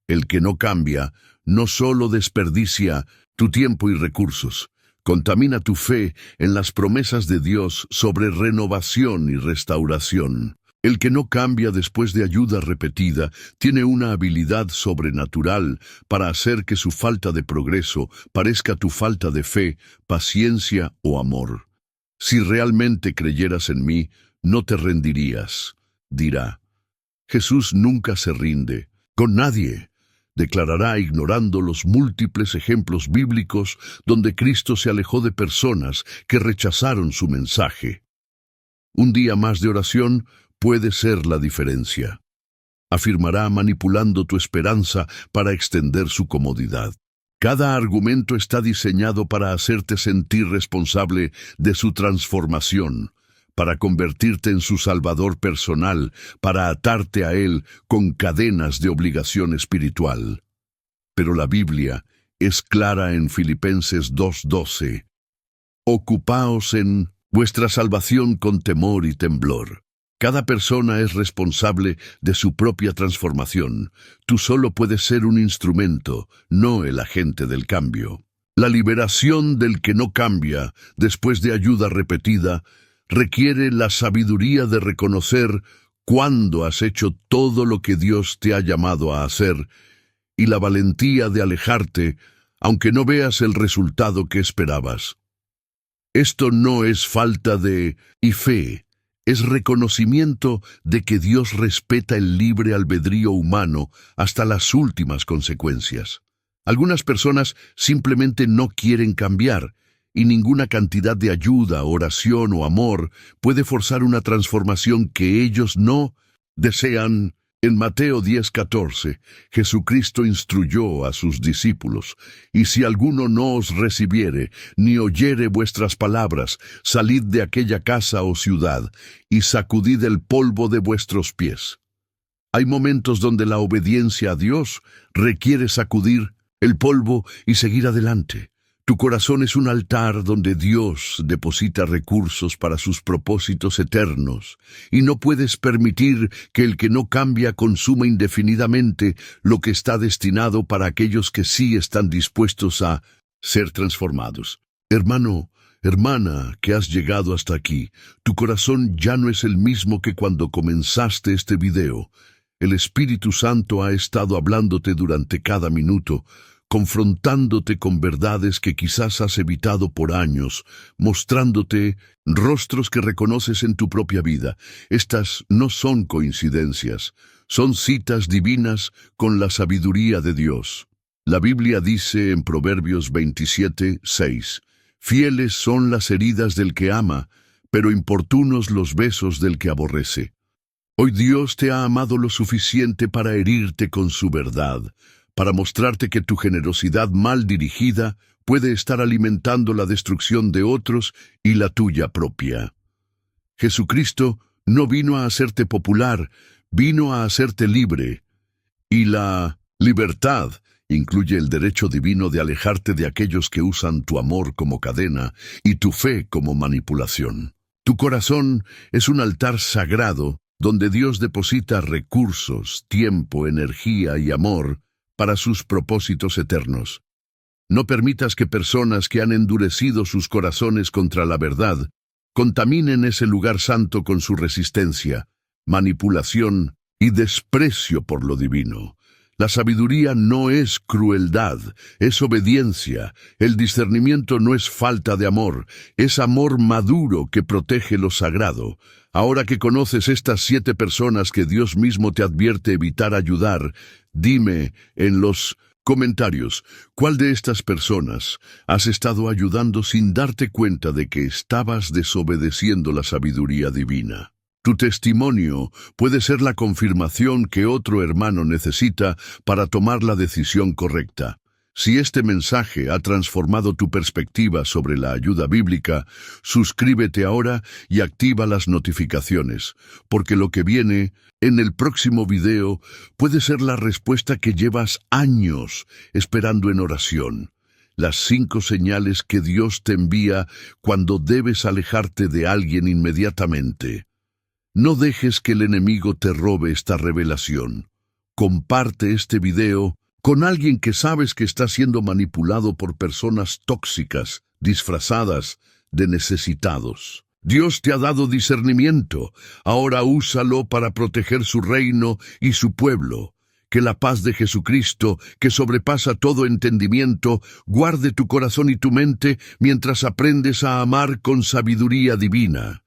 [SPEAKER 1] El que no cambia no solo desperdicia tu tiempo y recursos, contamina tu fe en las promesas de Dios sobre renovación y restauración. El que no cambia después de ayuda repetida tiene una habilidad sobrenatural para hacer que su falta de progreso parezca tu falta de fe, paciencia o amor. Si realmente creyeras en mí, no te rendirías, dirá. Jesús nunca se rinde, con nadie. Declarará ignorando los múltiples ejemplos bíblicos donde Cristo se alejó de personas que rechazaron su mensaje. Un día más de oración puede ser la diferencia. Afirmará manipulando tu esperanza para extender su comodidad. Cada argumento está diseñado para hacerte sentir responsable de su transformación, para convertirte en su salvador personal, para atarte a él con cadenas de obligación espiritual. Pero la Biblia es clara en Filipenses 2:12. Ocupaos en vuestra salvación con temor y temblor. Cada persona es responsable de su propia transformación. Tú solo puedes ser un instrumento, no el agente del cambio. La liberación del que no cambia, después de ayuda repetida, requiere la sabiduría de reconocer cuándo has hecho todo lo que Dios te ha llamado a hacer y la valentía de alejarte, aunque no veas el resultado que esperabas. Esto no es falta de fe, es reconocimiento de que Dios respeta el libre albedrío humano hasta las últimas consecuencias. Algunas personas simplemente no quieren cambiar, y ninguna cantidad de ayuda, oración o amor puede forzar una transformación que ellos no desean. En Mateo 10:14, Jesucristo instruyó a sus discípulos: «Y si alguno no os recibiere, ni oyere vuestras palabras, salid de aquella casa o ciudad, y sacudid el polvo de vuestros pies». Hay momentos donde la obediencia a Dios requiere sacudir el polvo y seguir adelante. Tu corazón es un altar donde Dios deposita recursos para sus propósitos eternos, y no puedes permitir que el que no cambia consuma indefinidamente lo que está destinado para aquellos que sí están dispuestos a ser transformados. Hermano, hermana, que has llegado hasta aquí, tu corazón ya no es el mismo que cuando comenzaste este video. El Espíritu Santo ha estado hablándote durante cada minuto, confrontándote con verdades que quizás has evitado por años, mostrándote rostros que reconoces en tu propia vida. Estas no son coincidencias, son citas divinas con la sabiduría de Dios. La Biblia dice en Proverbios 27:6, «Fieles son las heridas del que ama, pero importunos los besos del que aborrece». Hoy Dios te ha amado lo suficiente para herirte con su verdad, para mostrarte que tu generosidad mal dirigida puede estar alimentando la destrucción de otros y la tuya propia. Jesucristo no vino a hacerte popular, vino a hacerte libre. Y la libertad incluye el derecho divino de alejarte de aquellos que usan tu amor como cadena y tu fe como manipulación. Tu corazón es un altar sagrado donde Dios deposita recursos, tiempo, energía y amor para sus propósitos eternos. No permitas que personas que han endurecido sus corazones contra la verdad contaminen ese lugar santo con su resistencia, manipulación y desprecio por lo divino. La sabiduría no es crueldad, es obediencia. El discernimiento no es falta de amor, es amor maduro que protege lo sagrado. Ahora que conoces estas 7 personas que Dios mismo te advierte evitar ayudar, dime en los comentarios, ¿cuál de estas personas has estado ayudando sin darte cuenta de que estabas desobedeciendo la sabiduría divina? Tu testimonio puede ser la confirmación que otro hermano necesita para tomar la decisión correcta. Si este mensaje ha transformado tu perspectiva sobre la ayuda bíblica, suscríbete ahora y activa las notificaciones, porque lo que viene en el próximo video puede ser la respuesta que llevas años esperando en oración. Las 5 señales que Dios te envía cuando debes alejarte de alguien inmediatamente. No dejes que el enemigo te robe esta revelación. Comparte este video con alguien que sabes que está siendo manipulado por personas tóxicas, disfrazadas de necesitados. Dios te ha dado discernimiento, ahora úsalo para proteger su reino y su pueblo. Que la paz de Jesucristo, que sobrepasa todo entendimiento, guarde tu corazón y tu mente mientras aprendes a amar con sabiduría divina.